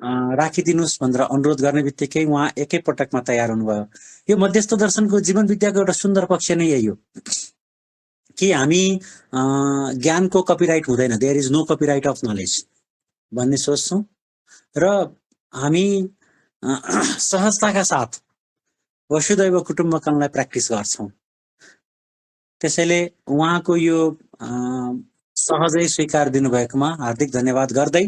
राखिदिनुहोस् भनेर अनुरोध गर्ने बित्तिकै उहाँ एकै पटकमा तयार हुनुभयो। यो मध्यस्थ दर्शनको जीवन विद्याको एउटा सुन्दर पक्ष नै यही हो कि हामी ज्ञानको कपिराइट हुँदैन, there is no copyright of knowledge भन्ने सोच्छौँ र हामी सहजताका साथ वसुदैव कुटुम्बकमलाई प्र्याक्टिस गर्छौँ। त्यसैले उहाँको यो सहजै स्वीकार दिनुभएकोमा हार्दिक धन्यवाद गर्दै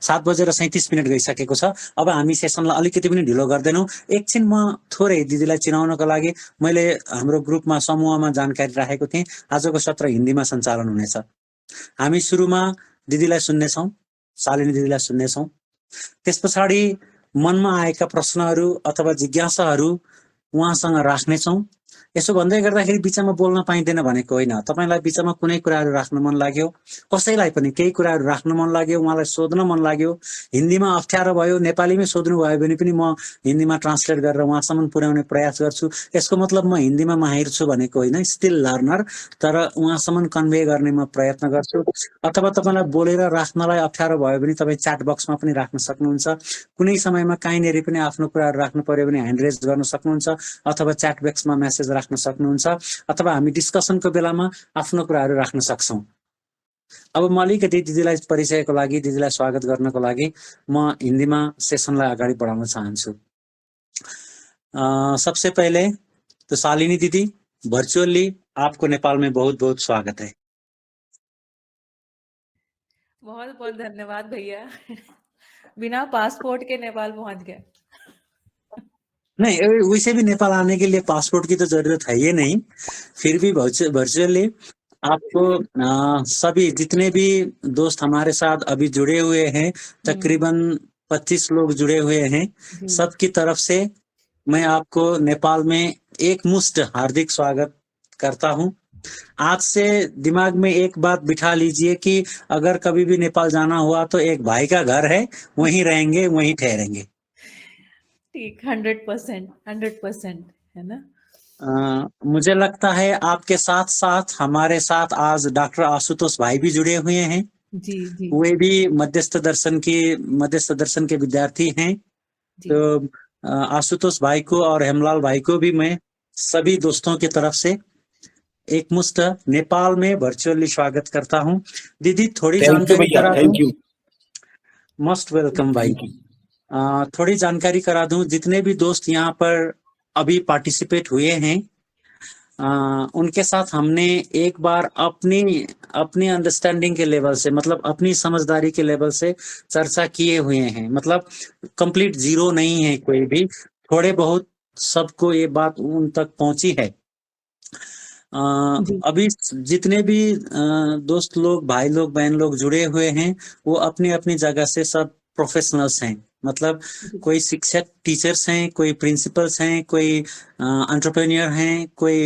7:37 गइसकेको छ। अब हामी सेसनलाई अलिकति पनि ढिलो गर्दैनौँ। एकछिन म थोरै दिदीलाई चिनाउनको लागि मैले हाम्रो ग्रुपमा समूहमा जानकारी राखेको थिएँ। आजको सत्र हिन्दीमा सञ्चालन हुनेछ। हामी सुरुमा दिदीलाई सुन्नेछौँ, शालिनी दिदीलाई सुन्नेछौँ। त्यस पछाडि मनमा आएका प्रश्नहरू अथवा जिज्ञासाहरू उहाँसँग राख्नेछौँ। यसो भन्दै गर्दाखेरि बिचमा बोल्न पाइँदैन भनेको होइन। तपाईलाई बिचमा कुनै कुराहरू राख्न मन लाग्यो, कसैलाई पनि केही कुराहरू राख्न मन लाग्यो, उहाँलाई सोध्न मन लाग्यो, हिन्दीमा अप्ठ्यारो भयो, नेपालीमै सोध्नु भयो भने पनि म हिन्दीमा ट्रान्सलेट गरेर उहाँसम्म पुर्याउने प्रयास गर्छु। यसको मतलब म हिन्दीमा माहिर छु भनेको होइन, स्टिल लर्नर, तर उहाँसम्म कन्भे गर्ने म प्रयत्न गर्छु। अथवा तपाईलाई बोलेर राख्नलाई अप्ठ्यारो भयो भने तपाईँ च्याट बक्समा पनि राख्न सक्नुहुन्छ। कुनै समयमा कहीँनेरि पनि आफ्नो कुराहरू राख्नु पर्यो भने ह्यान्ड रेज गर्न सक्नुहुन्छ अथवा च्याट बक्समा मेसेज राख्न सक्नुहुन्छ अथवा हामी डिस्कसनको बेलामा आफ्नो कुराहरू राख्न सक्छौँ। अब म अलिकति दिदीलाई परिचयको लागि, दिदीलाई स्वागत गर्नको लागि म हिन्दीमा सेसनलाई अगाडि बढाउन चाहन्छु। सबसे पहले तो शालिनी दीदी, वर्चुअली आपको नेपाल में बहुत बहुत स्वागत है। बहुत बहुत धन्यवाद भैया। बिना पासपोर्ट के नेपाल पहुंच गए। नहीं, वैसे भी नेपाल आने के लिए पासपोर्ट की तो जरूरत है ही नहीं, फिर भी वर्चुअली आपको सभी जितने भी दोस्त हमारे साथ अभी जुड़े हुए हैं, तकरीबन 25 लोग जुड़े हुए हैं, सबकी तरफ से मैं आपको नेपाल में एक मुश्त हार्दिक स्वागत करता हूं। आज से दिमाग में एक बात बिठा लीजिए कि अगर कभी भी नेपाल जाना हुआ तो एक भाई का घर है, वहीं रहेंगे, वहीं ठहरेंगे। ठीक, 100% है ना। मुझे लगता है आपके साथ साथ हमारे साथ आज डॉक्टर आशुतोष भाई भी जुड़े हुए हैं। जी। वे भी मध्यस्थ दर्शन के विद्यार्थी हैं। तो आशुतोष भाई को और हेमलाल भाई को भी मैं सभी दोस्तों की तरफ से एक मुश्त नेपाल में वर्चुअली स्वागत करता हूं। दीदी थोड़ी जानकारी करा दूं। मोस्ट वेलकम भाई। थोड़ी जानकारी करा दूं, जितने भी दोस्त यहाँ पर अभी पार्टिसिपेट हुए हैं, उनके साथ हमने एक बार अपनी अंडरस्टैंडिंग के लेवल से, मतलब अपनी समझदारी के लेवल से चर्चा किए हुए हैं। मतलब कंप्लीट जीरो नहीं है कोई भी, थोड़े बहुत सबको ये बात उन तक पहुंची है। अभी जितने भी दोस्त लोग, भाई लोग, बहन लोग जुड़े हुए हैं, वो अपनी अपनी जगह से सब प्रोफेशनल्स हैं। मतलब कोई शिक्षक टीचर्स हैं, कोई प्रिंसिपल्स हैं, कोई एंटरप्रेन्योर हैं, कोई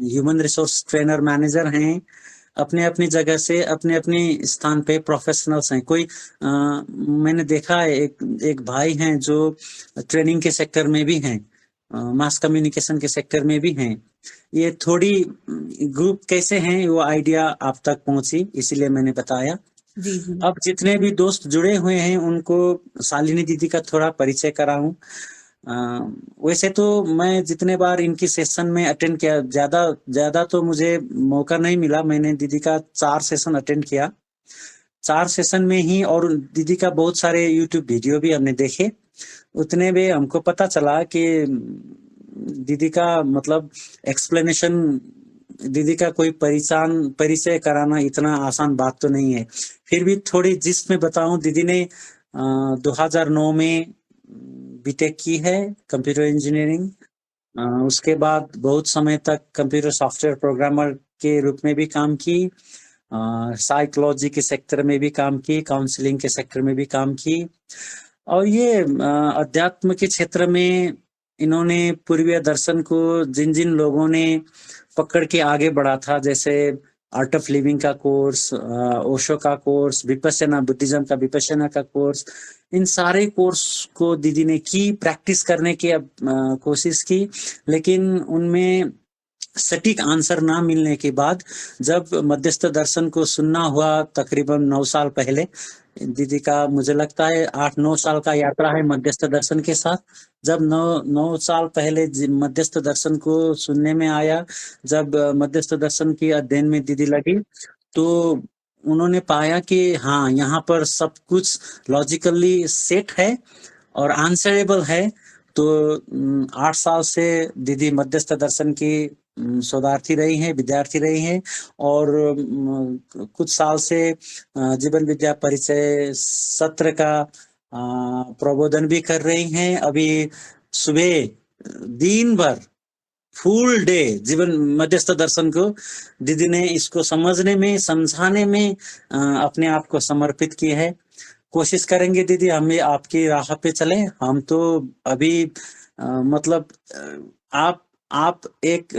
ह्यूमन रिसोर्स ट्रेनर मैनेजर हैं। अपने अपनी जगह से अपने अपने स्थान पे प्रोफेशनल्स हैं। कोई मैंने देखा है एक भाई हैं जो ट्रेनिंग के सेक्टर में भी हैं, मास कम्युनिकेशन के सेक्टर में भी हैं। ये थोड़ी ग्रुप कैसे हैं वो आइडिया आप तक पहुंची, इसीलिए मैंने बताया। जी। अब जितने भी दोस्त जुड़े हुए हैं उनको शालिनी दीदी का थोड़ा परिचय कराऊं। वैसे तो मैं जितने बार इनकी सेशन में अटेंड किया, ज्यादा तो मुझे मौका नहीं मिला। मैंने दीदी का 4 सेशन अटेंड किया, 4 सेशन में ही, और दीदी का बहुत सारे यूट्यूब वीडियो भी हमने देखे। उतने में हमको पता चला कि दीदी का मतलब एक्सप्लेनेशन, दीदी का कोई परिचय कराना इतना आसान बात तो नहीं है। फिर भी थोड़ी जिसमें बताऊं, दीदी ने 2009 में बीटेक की है कंप्यूटर इंजीनियरिंग। उसके बाद बहुत समय तक कंप्यूटर सॉफ्टवेयर प्रोग्रामर के रूप में भी काम की, साइकोलॉजी के सेक्टर में भी काम की, काउंसलिंग के सेक्टर में भी काम की, और ये अध्यात्म के क्षेत्र में इन्होंने पूर्वीय दर्शन को जिन लोगों ने पकड़ के आगे बढ़ा था, जैसे आर्ट ऑफ लिविंग का कोर्स, ओशो का कोर्स, विपश्यना बुद्धिज्म का विपश्यना का कोर्स, इन सारे कोर्स को दीदी ने की, प्रैक्टिस करने की कोशिश की, लेकिन उनमें सटीक आंसर ना मिलने के बाद जब मध्यस्थ दर्शन को सुनना हुआ तकरीबन 9 साल पहले, दीदी का मुझे लगता है 8-9 साल का यात्रा है मध्यस्थ दर्शन के साथ। जब 9 साल पहले मध्यस्थ दर्शन को सुनने में आया, जब मध्यस्थ दर्शन की अध्ययन में दीदी लगी, तो उन्होंने पाया कि हाँ, यहाँ पर सब कुछ लॉजिकली सेट है और आंसरेबल है। तो 8 साल से दीदी मध्यस्थ दर्शन की शोधार्थी रही हैं, विद्यार्थी रही हैं और कुछ साल से जीवन विद्या परिचय सत्र का प्रबोधन भी कर रही हैं। अभी सुबह दिन भर फुल डे जीवन मध्यस्थ दर्शन को दीदी ने इसको समझने में, समझाने में अपने आप को समर्पित की है। कोशिश करेंगे दीदी हम भी आपकी राह पे चले। हम तो अभी मतलब आप एक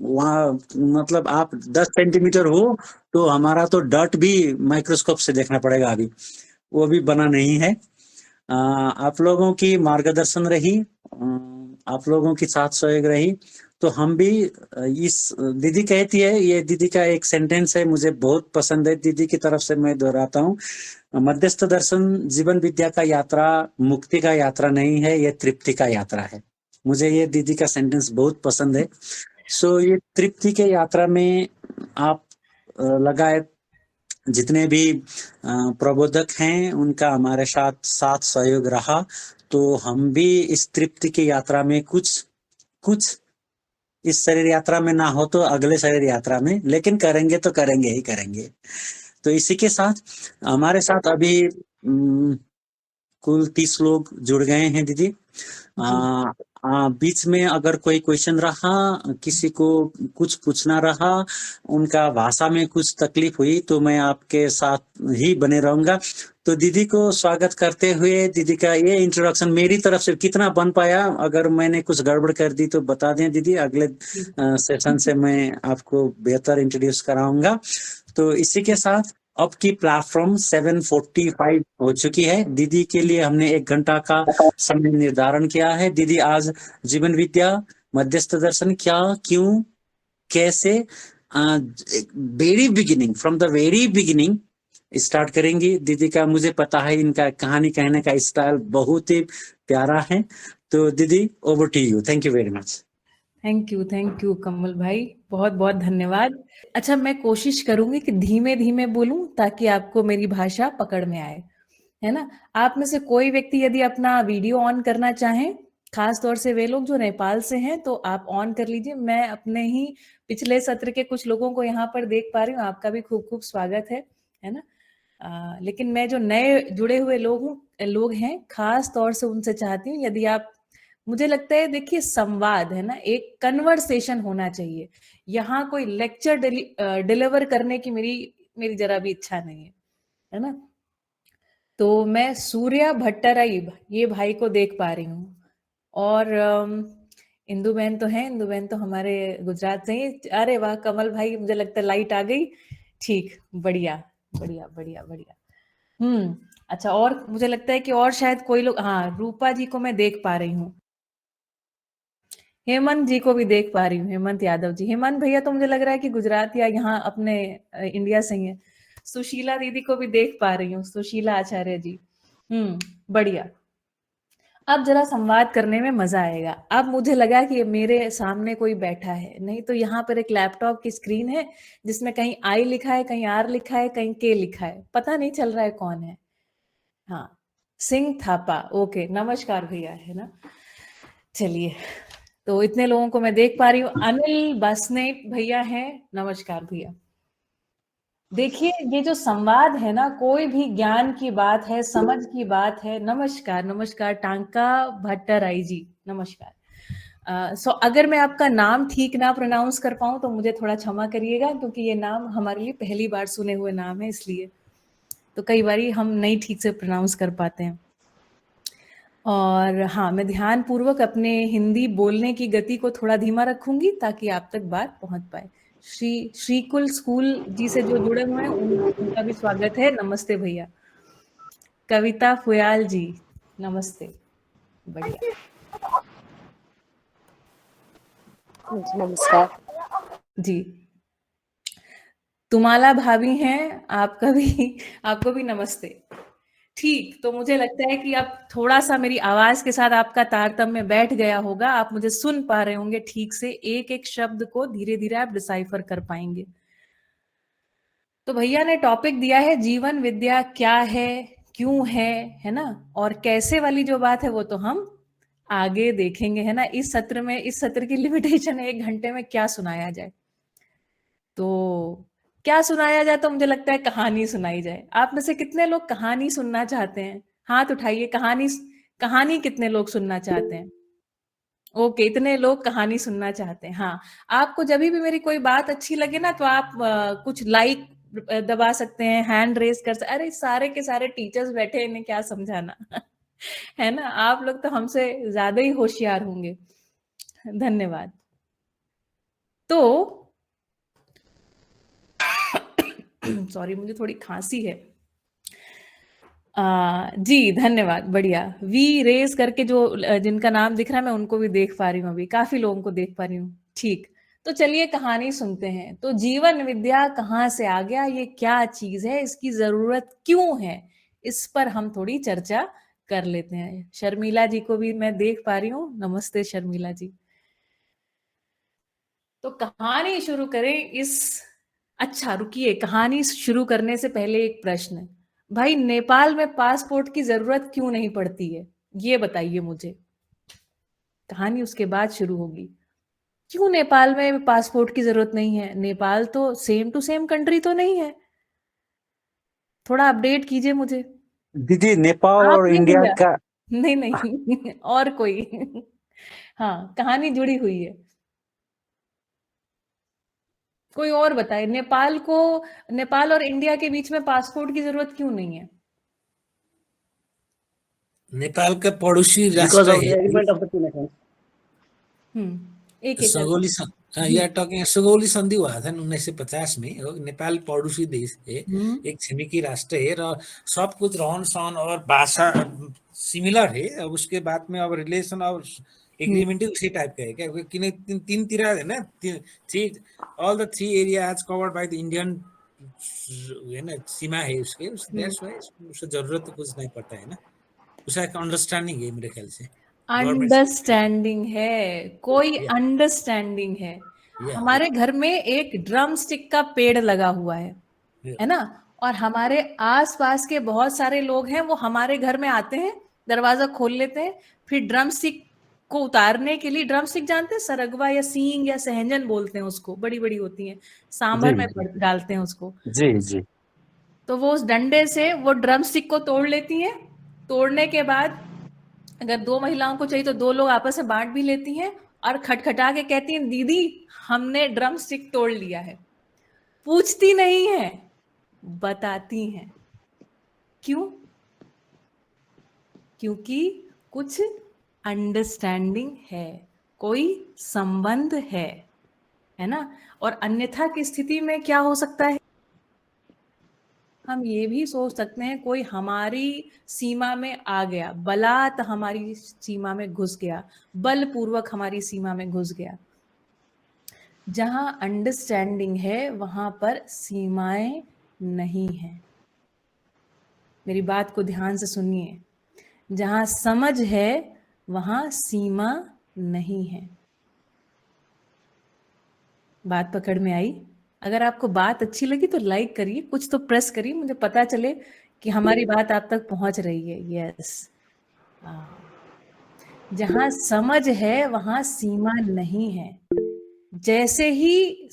वहाँ मतलब आप 10 सेंटीमीटर हो तो हमारा तो डट भी माइक्रोस्कोप से देखना पड़ेगा अभी, वो भी बना नहीं है। आप लोगों की मार्गदर्शन रही, आप लोगों की साथ सहयोग रही, तो हम भी इस दीदी कहती है, ये दीदी का एक सेंटेंस है, मुझे बहुत पसंद है, दीदी की तरफ से मैं दोहराता हूँ, मध्यस्थ दर्शन जीवन विद्या का यात्रा मुक्ति का यात्रा नहीं है, ये तृप्ति का यात्रा है। मुझे ये दीदी का सेंटेंस बहुत पसंद है। सो ये तृप्ति के यात्रा में आप लगाए जितने भी प्रबोधक हैं उनका हमारे साथ साथ सहयोग रहा, तो हम भी इस तृप्ति की यात्रा में कुछ कुछ इस शरीर यात्रा में ना हो तो अगले शरीर यात्रा में, लेकिन करेंगे तो करेंगे ही करेंगे। तो इसी के साथ हमारे साथ अभी कुल 30 लोग जुड़ गए हैं दीदी। बीच में अगर कोई क्वेश्चन रहा, किसी को कुछ पूछना रहा, उनका भाषा में कुछ तकलीफ हुई, तो मैं आपके साथ ही बने रहूंगा। तो दीदी को स्वागत करते हुए दीदी का ये इंट्रोडक्शन मेरी तरफ से कितना बन पाया, अगर मैंने कुछ गड़बड़ कर दी तो बता दें दीदी, अगले सेशन से मैं आपको बेहतर इंट्रोड्यूस कराऊंगा। तो इसी के साथ अब की प्लेटफॉर्म 7:45 हो चुकी है। दीदी के लिए हमने 1 घंटा का समय निर्धारण किया है। दीदी आज जीवन विद्या, मध्यस्थ दर्शन क्या, क्यों, कैसे, very beginning, from the very beginning start करेंगी। दीदी का मुझे पता है, इनका कहानी कहने का स्टाइल बहुत ही प्यारा है। तो दीदी over to you, thank you very much. Thank you Kamal भाई, बहुत बहुत धन्यवाद। अच्छा, मैं कोशिश करूंगी कि धीमे धीमे बोलूं ताकि आपको मेरी भाषा पकड़ में आए, है ना। आप में से कोई व्यक्ति यदि अपना वीडियो ऑन करना चाहें, खास तौर से वे लोग जो नेपाल से हैं, तो आप ऑन कर लीजिए। मैं अपने ही पिछले सत्र के कुछ लोगों को यहाँ पर देख पा रही हूँ, आपका भी खूब खूब स्वागत है ना। लेकिन मैं जो नए जुड़े हुए लोग हैं, खास तौर से उनसे चाहती हूँ, यदि आप, मुझे लगता है, देखिए, संवाद है ना, एक कन्वर्सेशन होना चाहिए। यहाँ कोई लेक्चर डिलीवर करने की मेरी जरा भी इच्छा नहीं है ना। तो मैं सूर्या भट्टराई, ये भाई को देख पा रही हूँ, और इंदु बहन तो है, इंदु बहन तो हमारे गुजरात से ही। अरे वाह कमल भाई, मुझे लगता है लाइट आ गई। ठीक, बढ़िया बढ़िया बढ़िया बढ़िया। अच्छा, और मुझे लगता है कि और शायद कोई लोग, हाँ, रूपा जी को मैं देख पा रही हूँ, हेमंत जी को भी देख पा रही हूँ, हेमंत यादव जी। हेमंत भैया तो मुझे लग रहा है कि गुजरात या यहाँ अपने इंडिया से ही है। सुशीला दीदी को भी देख पा रही हूँ, सुशीला आचार्य जी। बढ़िया। अब जरा संवाद करने में मजा आएगा। अब मुझे लगा कि मेरे सामने कोई बैठा है, नहीं तो यहाँ पर एक लैपटॉप की स्क्रीन है जिसमें कहीं आई लिखा है, कहीं आर लिखा है, कहीं के लिखा है, पता नहीं चल रहा है कौन है। हाँ, सिंह थापा, ओके, नमस्कार भैया, है ना। चलिए, तो इतने लोगों को मैं देख पा रही हूँ। अनिल बसनेट भैया हैं, नमस्कार भैया। देखिए, ये जो संवाद है ना, कोई भी ज्ञान की बात है, समझ की बात है। नमस्कार नमस्कार टांका भट्टराई जी, नमस्कार। सो अगर मैं आपका नाम ठीक ना प्रोनाउंस कर पाऊं तो मुझे थोड़ा क्षमा करिएगा, क्योंकि ये नाम हमारे लिए पहली बार सुने हुए नाम है, इसलिए तो कई बार हम नहीं ठीक से प्रोनाउंस कर पाते हैं। और हाँ, मैं ध्यानपूर्वक अपने हिंदी बोलने की गति को थोड़ा धीमा रखूंगी ताकि आप तक बात पहुंच पाए। श्रीकुल स्कूल जी से जो जुड़े हुए हैं उनका भी स्वागत है, नमस्ते भैया। कविता फुयाल जी, नमस्ते, बढ़िया। नमस्कार। जी, तुम्हारा भाभी हैं, आपको भी नमस्ते। ठीक, तो मुझे लगता है कि अब थोड़ा-सा मेरी आवाज़ के साथ आपका तारतम्य बैठ गया होगा, आप मुझे सुन पा रहे होंगे ठीक से, एक-एक शब्द को धीरे-धीरे आप डिसाइफ़र कर पाएँगे। तो भैया ने टॉपिक दिया है जीवन विद्या क्या है, क्यों है ना? और कैसे वाली जो बात है वो तो हम आगे देखेंगे, है ना? इस सत्र की लिमिटेशन है 1 घंटे में क्या सुनाया जाए। तो क्या सुनाया जाए, तो मुझे लगता है कहानी सुनाई जाए। आप में से कितने लोग कहानी सुनना चाहते हैं? हाथ उठाइए, कहानी कितने लोग सुनना चाहते हैं? ओके, इतने लोग कहानी सुनना चाहते हैं। हाँ, आपको जभी भी मेरी कोई बात अच्छी लगे ना तो आप कुछ लाइक दबा सकते हैं, हैंड रेज़ कर सकते, अरे सारे के सारे टीचर्स बैठे हैं, इन्हें क्या समझाना? है ना? आप लोग तो हमसे ज़्यादा ही होशियार होंगे। धन्यवाद। तो सॉरी, मुझे थोड़ी खाँसी है। जी, धन्यवाद, बढ़िया। वी रेज़ करके जो जिनका नाम दिख रहा है मैं उनको भी देख पा रही हूँ अभी, काफ़ी लोगों को देख पा रही हूँ। ठीक, तो चलिए कहानी सुनते हैं। तो जीवन विद्या कहाँ से आ गया, ये क्या चीज़ है, इसकी ज़रूरत क्यों है? इस पर हम थोड़ी चर्चा कर लेते हैं। शर्मिला जी को भी मैं देख पा रही हूँ, नमस्ते शर्मिला जी। तो कहानी शुरू करें अच्छा रुकिए, कहानी शुरू करने से पहले एक प्रश्न। भाई, नेपाल में पासपोर्ट की जरूरत क्यों नहीं पड़ती है? ये बताइए मुझे। कहानी उसके बाद शुरू होगी। क्यों नेपाल में पासपोर्ट की जरूरत नहीं है? नेपाल तो सेम टू सेम कंट्री तो नहीं है। थोड़ा अपडेट कीजिए मुझे। दीदी, नेपाल आप और नहीं इंडिया भैया, का नहीं नहीं और कोई। हाँ, कहानी जुड़ी हुई है। कोई और बताए, नेपाल और इंडिया के बीच में पासपोर्ट की जरूरत क्यों नहीं है? नेपाल का पड़ोसी Because राष्ट्र of है। the agreement of the two nations. एक एक सगौली जी। या टॉकिंग सगौली संधि हुआ था 1950 में। और नेपाल पड़ोसी देश है, हम्म एक छिमेकी राष्ट्र है र सब कुछ रहन सहन और भाषा सिमिलर है। अब उसके बाद में अब रिलेशन और एग्रीमेंट ही उसी टाइप का है क्या, किन तीन तीन है ना, three all the three areas covered by the Indian है ना, सीमा है उसके, दैट्स व्हाई उससे जरूरत तो कुछ नहीं पड़ता है ना। उसका एक अंडरस्टैंडिंग है मेरे ख्याल से गवर्नमेंट। अंडरस्टैंडिंग है, कोई या अंडरस्टैंडिंग है। या हमारे घर में एक ड्रम स्टिक का पेड़ लगा हुआ है ना? और हमारे आसपास के बहुत सारे लोग हैं, वो हमारे घर में आते हैं, दरवाजा खोल लेते हैं, फिर ड्रम स्टिक को उतारने के लिए, ड्रम स्टिक जानते हैं, सरगवा या सींग या सहजन बोलते हैं उसको, बड़ी बड़ी होती हैं, जी सांभर में डालते हैं उसको। जी जी तो वो उस डंडे से वो ड्रम स्टिक को तोड़ लेती हैं। तोड़ने के बाद अगर 2 महिलाओं को चाहिए तो 2 लोग आपस में बांट भी लेती हैं और खटखटा के कहती हैं, दीदी हमने ड्रम स्टिक तोड़ लिया है। पूछती नहीं है, बताती हैं। क्यों? क्योंकि कुछ अंडरस्टैंडिंग है, कोई संबंध है ना? और अन्यथा की स्थिति में क्या हो सकता है? हम ये भी सोच सकते हैं कोई हमारी सीमा में आ गया, बलात् हमारी सीमा में घुस गया, बलपूर्वक हमारी सीमा में घुस गया। जहां अंडरस्टैंडिंग है वहां पर सीमाएं नहीं है। मेरी बात को ध्यान से सुनिए। जहां समझ है वहां सीमा नहीं है। बात पकड़ में आई? अगर आपको बात अच्छी लगी तो लाइक करिए, कुछ तो प्रेस करिए, मुझे पता चले कि हमारी बात आप तक पहुंच रही है। यस, जहां समझ है वहां सीमा नहीं है। जैसे ही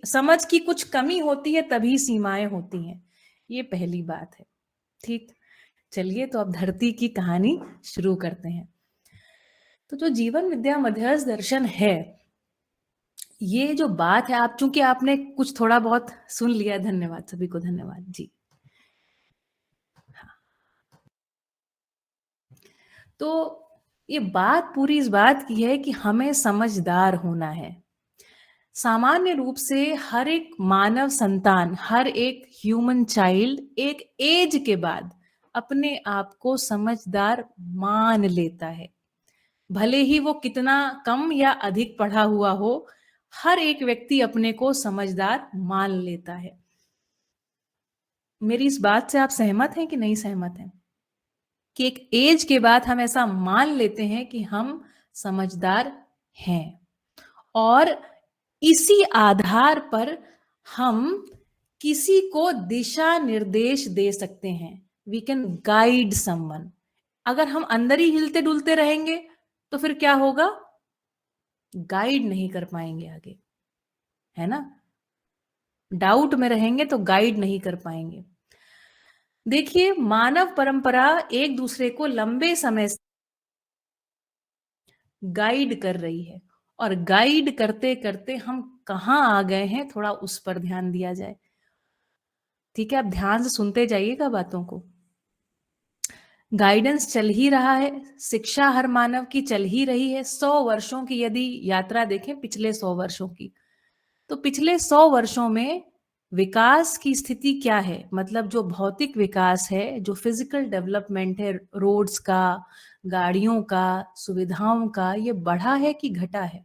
समझ की कुछ कमी होती है तभी सीमाएं होती हैं। ये पहली बात है। ठीक, चलिए तो अब धरती की कहानी शुरू करते हैं। तो जो जीवन विद्या मध्यस्थ दर्शन है, ये जो बात है, आप चूंकि आपने कुछ थोड़ा बहुत सुन लिया, धन्यवाद सभी को, धन्यवाद जी। तो ये बात पूरी इस बात की है कि हमें समझदार होना है। सामान्य रूप से हर एक मानव संतान, हर एक ह्यूमन चाइल्ड एक एज के बाद अपने आप को समझदार मान लेता है। भले ही वो कितना कम या अधिक पढ़ा हुआ हो, हर एक व्यक्ति अपने को समझदार मान लेता है। मेरी इस बात से आप सहमत हैं कि नहीं सहमत हैं? कि एक एज के बाद हम ऐसा मान लेते हैं कि हम समझदार हैं, और इसी आधार पर हम किसी को दिशा निर्देश दे सकते हैं। We can guide someone. अगर हम अंदर ही हिलते डुलते रहेंगे तो फिर क्या होगा? गाइड नहीं कर पाएंगे आगे, है ना? डाउट में रहेंगे तो गाइड नहीं कर पाएंगे। देखिए, मानव परंपरा एक दूसरे को लंबे समय से गाइड कर रही है, और गाइड करते करते हम कहाँ आ गए हैं, थोड़ा उस पर ध्यान दिया जाए। ठीक है, आप ध्यान से सुनते जाइएगा बातों को। गाइडेंस चल ही रहा है, शिक्षा हर मानव की चल ही रही है। 100 वर्षों की यदि यात्रा देखें, पिछले 100 वर्षों की, तो पिछले 100 वर्षों में विकास की स्थिति क्या है? मतलब जो भौतिक विकास है, जो फिजिकल डेवलपमेंट है, रोड्स का, गाड़ियों का, सुविधाओं का, ये बढ़ा है कि घटा है?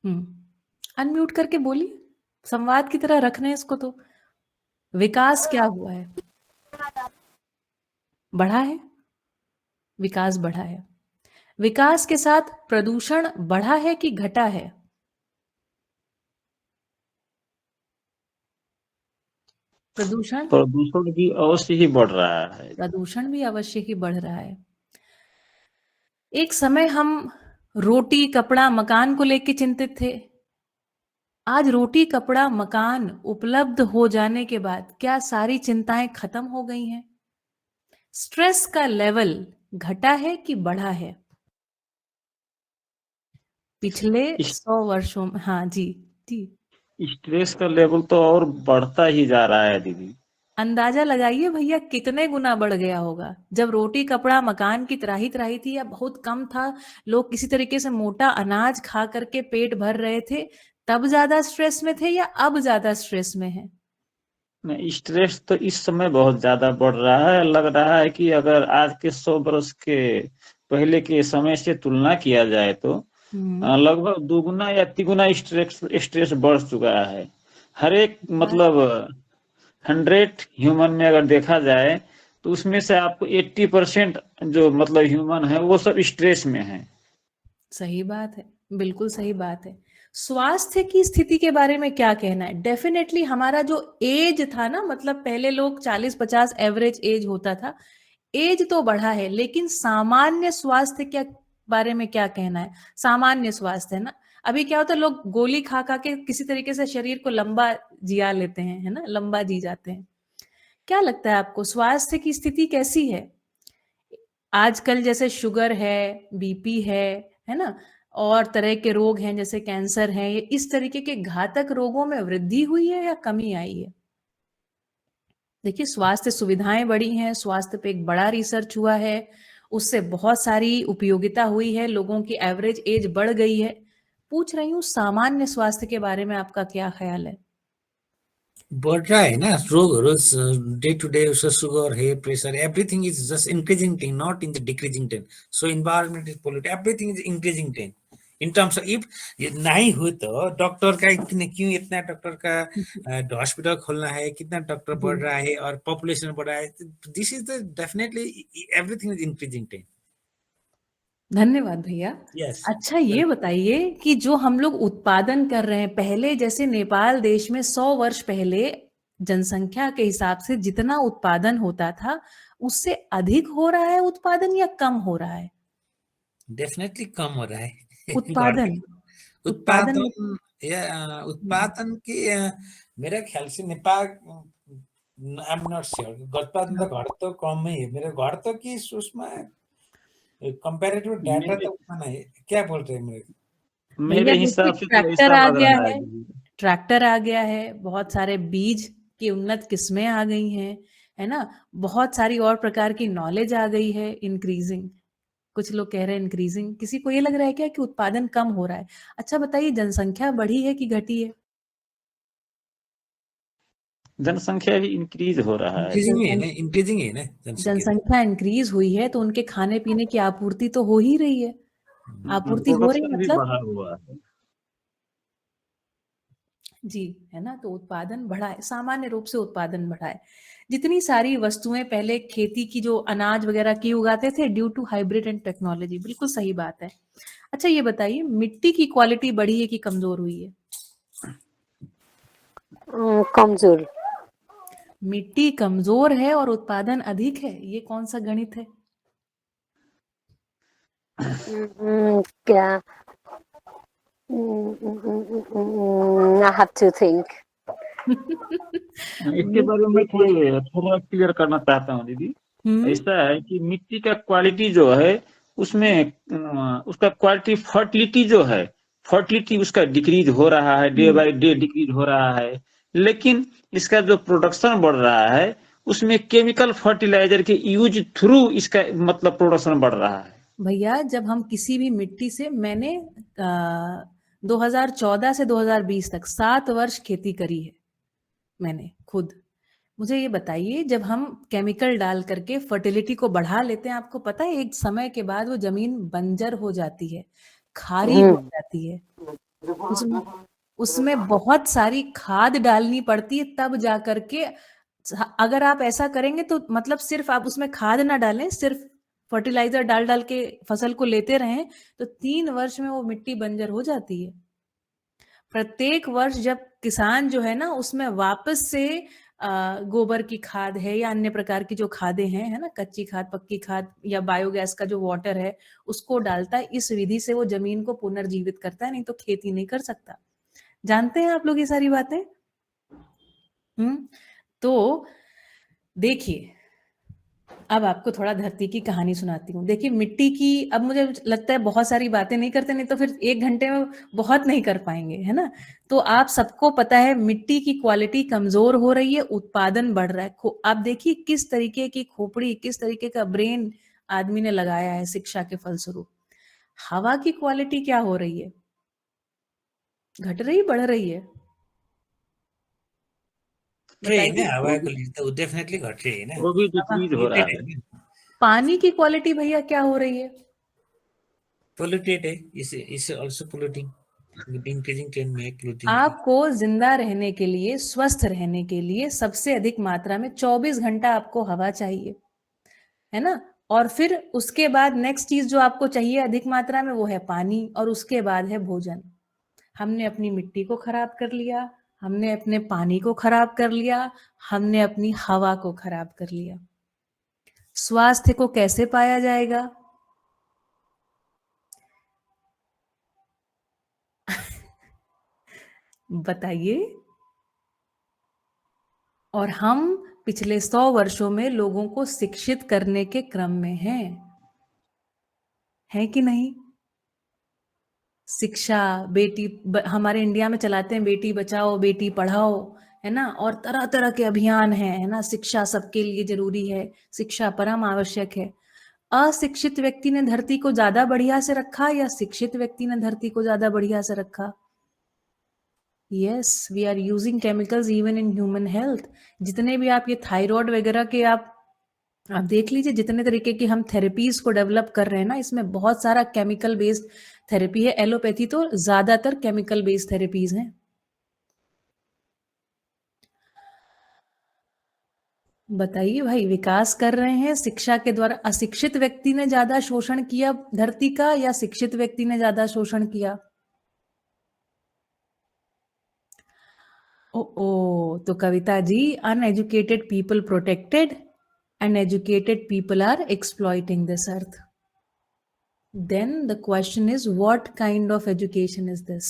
अनम्यूट करके बोलिए, संवाद की तरह रखना है इसको। तो विकास क्या हुआ है? बढ़ा है, विकास बढ़ा है। विकास के साथ प्रदूषण बढ़ा है कि घटा है? प्रदूषण प्रदूषण भी अवश्य ही बढ़ रहा है। प्रदूषण भी अवश्य ही बढ़ रहा है। एक समय हम रोटी, कपड़ा, मकान को लेकर चिंतित थे। आज रोटी, कपड़ा, मकान उपलब्ध हो जाने के बाद क्या सारी चिंताएं खत्म हो गई हैं? स्ट्रेस का लेवल घटा है कि बढ़ा है? पिछले इस 100 वर्षों में। हाँ जी, जी, स्ट्रेस का लेवल तो और बढ़ता ही जा रहा है दीदी। अंदाजा लगाइए भैया कितने गुना बढ़ गया होगा। जब रोटी, कपड़ा, मकान की त्राही त्राही थी या बहुत कम था, लोग किसी तरीके से मोटा अनाज खा करके पेट भर रहे थे, तब ज्यादा स्ट्रेस में थे या अब ज्यादा स्ट्रेस में है? नहीं, स्ट्रेस तो इस समय बहुत ज्यादा बढ़ रहा है। लग रहा है कि अगर आज के 100 वर्ष के पहले के समय से तुलना किया जाए तो लगभग दुगुना या तिगुना स्ट्रेस बढ़ चुका है। हर एक मतलब 100 ह्यूमन में अगर देखा जाए तो उसमें से आपको 80% जो मतलब ह्यूमन है वो सब स्ट्रेस में है। सही बात है, बिल्कुल सही बात है। स्वास्थ्य की स्थिति के बारे में क्या कहना है? डेफिनेटली हमारा जो एज था ना, मतलब पहले लोग 40-50 एवरेज एज होता था, एज तो बढ़ा है, लेकिन सामान्य स्वास्थ्य के बारे में क्या कहना है? सामान्य स्वास्थ्य है ना, अभी क्या होता है, लोग गोली खा खा के किसी तरीके से शरीर को लंबा जिया लेते हैं, है ना, लंबा जी जाते हैं। क्या लगता है आपको, स्वास्थ्य की स्थिति कैसी है आजकल? जैसे शुगर है, बीपी है ना, और तरह के रोग हैं जैसे कैंसर है, ये इस तरीके के घातक रोगों में वृद्धि हुई है या कमी आई है? देखिए, स्वास्थ्य सुविधाएं बढ़ी हैं, स्वास्थ्य पे एक बड़ा रिसर्च हुआ है, उससे बहुत सारी उपयोगिता हुई है, लोगों की एवरेज एज बढ़ गई है। पूछ रही हूँ, सामान्य स्वास्थ्य के बारे में आपका क्या ख्याल है? बढ़ रहा है ना रोगहरू, डे टू डे उसका शुगर है, pressure, everything is just increasing trend, not in the decreasing trend. So environment is pollute, everything is increasing trend in terms of, if नहीं हुई तो डॉक्टर का क्यों इतना डॉक्टर का हॉस्पिटल खोलना है, कितना डॉक्टर बढ़ रहा है और पॉपुलेशन बढ़ रहा है, this is the definitely everything is increasing trend. धन्यवाद भैया। यस, अच्छा, ये बताइए कि जो हम लोग उत्पादन कर रहे हैं, पहले जैसे नेपाल देश में 100 वर्ष पहले जनसंख्या के हिसाब से जितना उत्पादन होता था, उससे अधिक हो रहा है उत्पादन या कम हो रहा है? डेफिनेटली कम हो रहा है। उत्पादन उत्पादन उत्पादन या उत्पादन की मेरे ख्याल से Nepal, I am not sure, उत्पादन तो घर तो कम ही है, मेरे घर तो कि उसमें कंपैरेटिव डाटा मेरे तो उतना नहीं है। क्या बोल रहे हैं मेरे? भैया मेरे देखिए, हिसाब से तो ट्रैक्टर ऐसा आ लग गया रहा है है, दीदी। ट्रैक्टर आ गया है, बहुत सारे बीज की उन्नत किस्में आ गई हैं, है ना, बहुत सारी और प्रकार की नॉलेज आ गई है, इंक्रीजिंग। कुछ लोग कह रहे हैं इंक्रीजिंग, किसी को ये लग रहा है क्या कि उत्पादन कम हो रहा है? अच्छा बताइए, जनसंख्या बढ़ी है कि घटी है? जनसंख्या भी इंक्रीज हो रहा है। इंक्रीजिंग है ना जनसंख्या इंक्रीज हुई है तो उनके खाने पीने की आपूर्ति तो हो ही रही है। आपूर्ति हो रही प्रोडक्शन भी मतलब बढ़ा हुआ है। जी, है ना, तो उत्पादन बढ़ा है, सामान्य रूप से उत्पादन बढ़ा है। जितनी सारी वस्तुएं पहले खेती की जो अनाज वगैरह की उगाते थे due to hybrid and technology, बिल्कुल सही बात है। अच्छा ये बताइए मिट्टी की क्वालिटी बढ़ी है कि कमजोर हुई है? कमजोर। मिट्टी कमजोर है और उत्पादन अधिक है, ये कौन सा गणित है? क्या? I have to think. इसके बारे में थोड़ा क्लियर करना चाहता हूँ दीदी। ऐसा है कि मिट्टी का क्वालिटी जो है उसमें उसका क्वालिटी फर्टिलिटी जो है, फर्टिलिटी उसका डिक्रीज हो रहा है, डे बाय डे डिक्रीज हो रहा है। लेकिन इसका जो प्रोडक्शन बढ़ रहा है उसमें केमिकल फर्टिलाइजर के यूज थ्रू इसका मतलब प्रोडक्शन बढ़ रहा है। भैया जब हम किसी भी मिट्टी से, मैंने 2014 से 2020 तक 7 वर्ष खेती करी है मैंने खुद। मुझे ये बताइए जब हम केमिकल डाल करके फर्टिलिटी को बढ़ा लेते हैं, आपको पता है एक समय के बाद वो जमीन बंजर हो जाती है, खारी हो जाती है, उसमें बहुत सारी खाद डालनी पड़ती है तब जा करके। अगर आप ऐसा करेंगे तो मतलब सिर्फ आप उसमें खाद ना डालें, सिर्फ फर्टिलाइजर डाल डाल के फसल को लेते रहें तो 3 वर्ष में वो मिट्टी बंजर हो जाती है। प्रत्येक वर्ष जब किसान जो है ना उसमें वापस से गोबर की खाद है या अन्य प्रकार की जो खादें हैं, है ना, कच्ची खाद, पक्की खाद या बायोगैस का जो वाटर है उसको डालता है। इस विधि से वो जमीन को पुनर्जीवित करता है, नहीं तो खेती नहीं कर सकता। जानते हैं आप लोग ये सारी बातें? तो देखिए अब आपको थोड़ा धरती की कहानी सुनाती हूँ। देखिए मिट्टी की, अब मुझे लगता है बहुत सारी बातें नहीं करते, नहीं तो फिर 1 घंटे में बहुत नहीं कर पाएंगे, है ना। तो आप सबको पता है मिट्टी की क्वालिटी कमजोर हो रही है, उत्पादन बढ़ रहा है। आप देखिए किस तरीके की खोपड़ी, किस तरीके का ब्रेन आदमी ने लगाया है शिक्षा के फलस्वरूप। हवा की क्वालिटी क्या हो रही है? घट रही, बढ़ रही है? डेफिनेटली घट रही है ना, वो भी डिक्रीज हो रहा है। पानी की क्वालिटी भैया क्या हो रही है? पोल्यूटेड है, इस आल्सो पोल्यूटिंग, इंक्रीजिंग ट्रेंड में पोल्यूटिंग। आपको जिंदा रहने के लिए, स्वस्थ रहने के लिए सबसे अधिक मात्रा में 24 घंटा आपको हवा चाहिए, है ना। और फिर उसके बाद नेक्स्ट चीज जो आपको चाहिए अधिक मात्रा में वो है पानी, और उसके बाद है भोजन। हमने अपनी मिट्टी को खराब कर लिया, हमने अपने पानी को खराब कर लिया, हमने अपनी हवा को खराब कर लिया। स्वास्थ्य को कैसे पाया जाएगा? बताइए। और हम पिछले 100 वर्षों में लोगों को शिक्षित करने के क्रम में हैं, है कि नहीं? शिक्षा, हमारे इंडिया में चलाते हैं बेटी बचाओ बेटी पढ़ाओ, है ना, और तरह तरह के अभियान हैं, है ना। शिक्षा सबके लिए जरूरी है, शिक्षा परम आवश्यक है। अशिक्षित व्यक्ति ने धरती को ज्यादा बढ़िया से रखा या शिक्षित व्यक्ति ने धरती को ज्यादा बढ़िया से रखा? Yes, we are using chemicals even in human health. जितने भी आप ये थायराइड वगैरह के आप देख लीजिए, जितने तरीके की हम थेरेपीज को डेवलप कर रहे हैं ना, इसमें बहुत सारा केमिकल बेस्ड थेरेपी है। एलोपैथी तो ज्यादातर केमिकल बेस्ड थेरेपीज हैं। बताइए भाई, विकास कर रहे हैं शिक्षा के द्वारा। अशिक्षित व्यक्ति ने ज्यादा शोषण किया धरती का या शिक्षित व्यक्ति ने ज्यादा शोषण किया? ओ तो Kavita ji, uneducated people protected, uneducated people are exploiting this earth. Then the question is, what kind of education is this?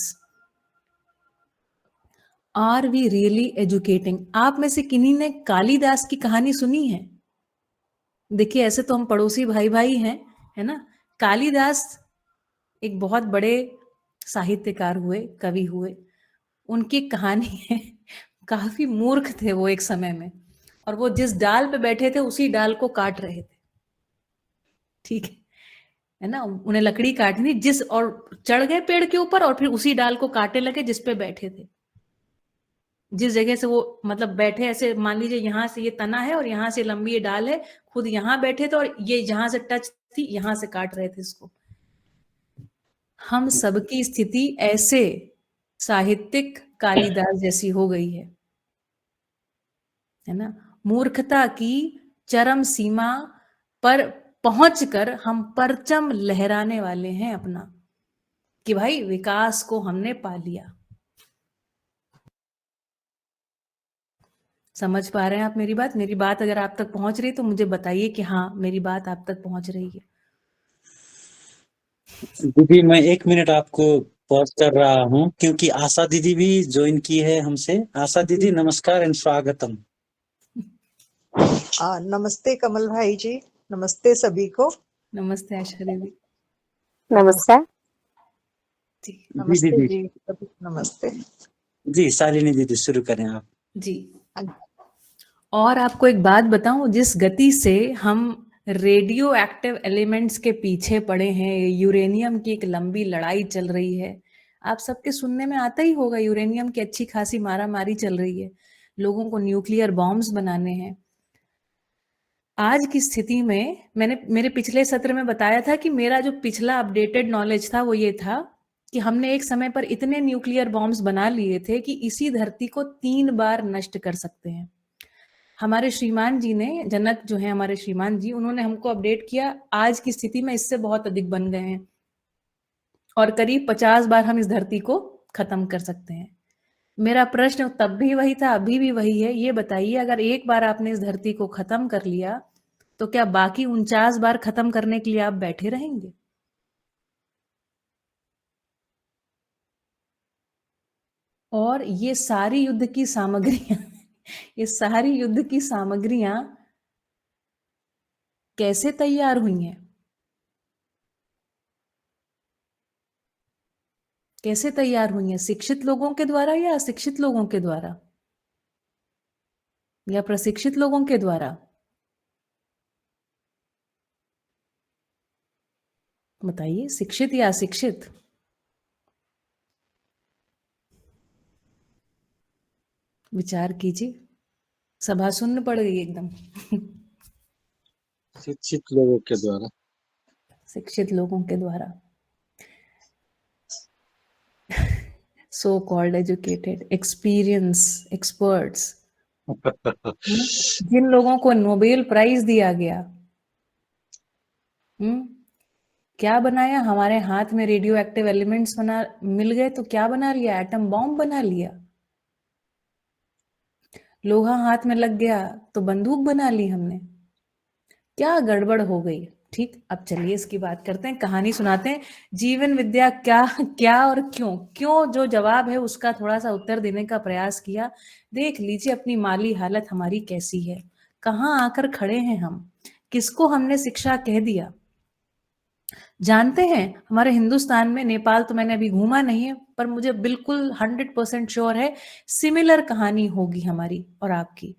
Are we really educating? आप में से किन्हीं ने कालिदास की कहानी सुनी है? देखिए ऐसे तो हम पड़ोसी भाई भाई हैं, है ना। कालिदास एक बहुत बड़े साहित्यकार हुए, कवि हुए। उनकी कहानी है, काफी मूर्ख थे वो एक समय में, और वो जिस डाल पे बैठे थे उसी डाल को काट रहे थे, ठीक है ना। उन्हें लकड़ी काटनी जिस, और चढ़ गए पेड़ के ऊपर और फिर उसी डाल को काटने लगे जिस पे बैठे थे। जिस जगह से वो मतलब बैठे, ऐसे मान लीजिए यहाँ से ये तना है और यहाँ से लंबी ये डाल है, खुद यहाँ बैठे थे और ये जहां से टच थी यहाँ से काट रहे थे इसको। हम सबकी स्थिति ऐसे साहित्यिक कालिदास जैसी हो गई है ना। मूर्खता की चरम सीमा पर पहुंचकर हम परचम लहराने वाले हैं अपना, कि भाई विकास को हमने पा लिया। समझ पा रहे हैं आप मेरी बात? मेरी बात अगर आप तक पहुंच रही तो मुझे बताइए कि हाँ मेरी बात आप तक पहुंच रही है। दीदी मैं 1 मिनट आपको पॉज कर रहा हूँ, क्योंकि आशा दीदी भी ज्वाइन की है हमसे। आशा दीदी नमस्कार एंड स्वागतम। नमस्ते कमल भाई जी, नमस्ते सभी को। नमस्ते आशा दीदी नमस्कार। जी। नमस्ते दीदी जी, सभी नमस्ते जी, शालिनी दीदी शुरू करें आप। जी। और आपको एक बात बताऊं, जिस गति से हम रेडियो एक्टिव एलिमेंट्स के पीछे पड़े हैं, यूरेनियम की एक लंबी लड़ाई चल रही है। आप सबके सुनने में आता ही होगा, यूरेनियम की अच्छी खासी मारामारी चल रही है, लोगों को न्यूक्लियर बॉम्ब्स बनाने हैं। आज की स्थिति में मैंने मेरे पिछले सत्र में बताया था कि मेरा जो पिछला अपडेटेड नॉलेज था वो ये था कि हमने एक समय पर इतने न्यूक्लियर बॉम्ब्स बना लिए थे कि इसी धरती को 3 बार नष्ट कर सकते हैं। हमारे श्रीमान जी ने, जनक जो है हमारे श्रीमान जी, उन्होंने हमको अपडेट किया, आज की स्थिति में इससे बहुत अधिक बन गए हैं और करीब 50 बार हम इस धरती को खत्म कर सकते हैं। मेरा प्रश्न तब भी वही था, अभी भी वही है। ये बताइए, अगर एक बार आपने इस धरती को खत्म कर लिया तो क्या बाकी 49 बार खत्म करने के लिए आप बैठे रहेंगे? और ये सारी युद्ध की सामग्रियां ये सारी युद्ध की सामग्रियां कैसे तैयार हुई हैं? कैसे तैयार हुई हैं? शिक्षित लोगों के द्वारा या अशिक्षित लोगों के द्वारा या प्रशिक्षित लोगों के द्वारा? बताइए, शिक्षित या अशिक्षित? विचार कीजिए, सभा सुन्न पड़ गई एकदम। शिक्षित लोगों के द्वारा। शिक्षित लोगों के द्वारा, so called educated, experience, experts, जिन लोगों को नोबेल प्राइज दिया गया। क्या बनाया? हमारे हाथ में रेडियो एक्टिव एलिमेंट्स मिल गए तो क्या बना लिया? एटम बॉम्ब बना लिया। लोहा हाथ में लग गया तो बंदूक बना ली हमने। क्या गड़बड़ हो गई? ठीक, अब चलिए इसकी बात करते हैं, कहानी सुनाते हैं। जीवन विद्या क्या क्या और क्यों क्यों, जो जवाब है उसका थोड़ा सा उत्तर देने का प्रयास किया। देख लीजिए अपनी माली हालत हमारी कैसी है, कहाँ आकर खड़े हैं हम, किसको हमने शिक्षा कह दिया। जानते हैं, हमारे हिंदुस्तान में, नेपाल तो मैंने अभी घूमा नहीं है, पर मुझे बिल्कुल 100% श्योर है सिमिलर कहानी होगी हमारी और आपकी।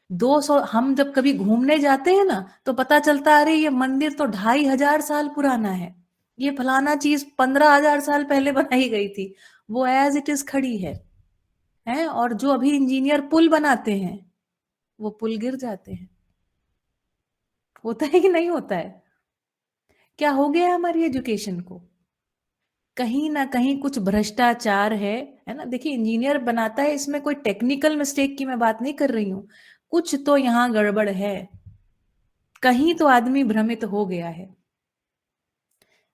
200, हम जब कभी घूमने जाते हैं ना तो पता चलता, अरे ये मंदिर तो 2500 साल पुराना है, ये फलाना चीज 15,000 साल पहले बनाई गई थी, वो एज इट इज खड़ी है। और जो अभी इंजीनियर पुल बनाते हैं वो पुल गिर जाते हैं। होता है कि नहीं होता है? क्या हो गया हमारी एजुकेशन को? कहीं ना कहीं कुछ भ्रष्टाचार है ना। देखिए, इंजीनियर बनाता है, इसमें कोई टेक्निकल मिस्टेक की मैं बात नहीं कर रही हूं, कुछ तो यहाँ गड़बड़ है, कहीं तो आदमी भ्रमित हो गया है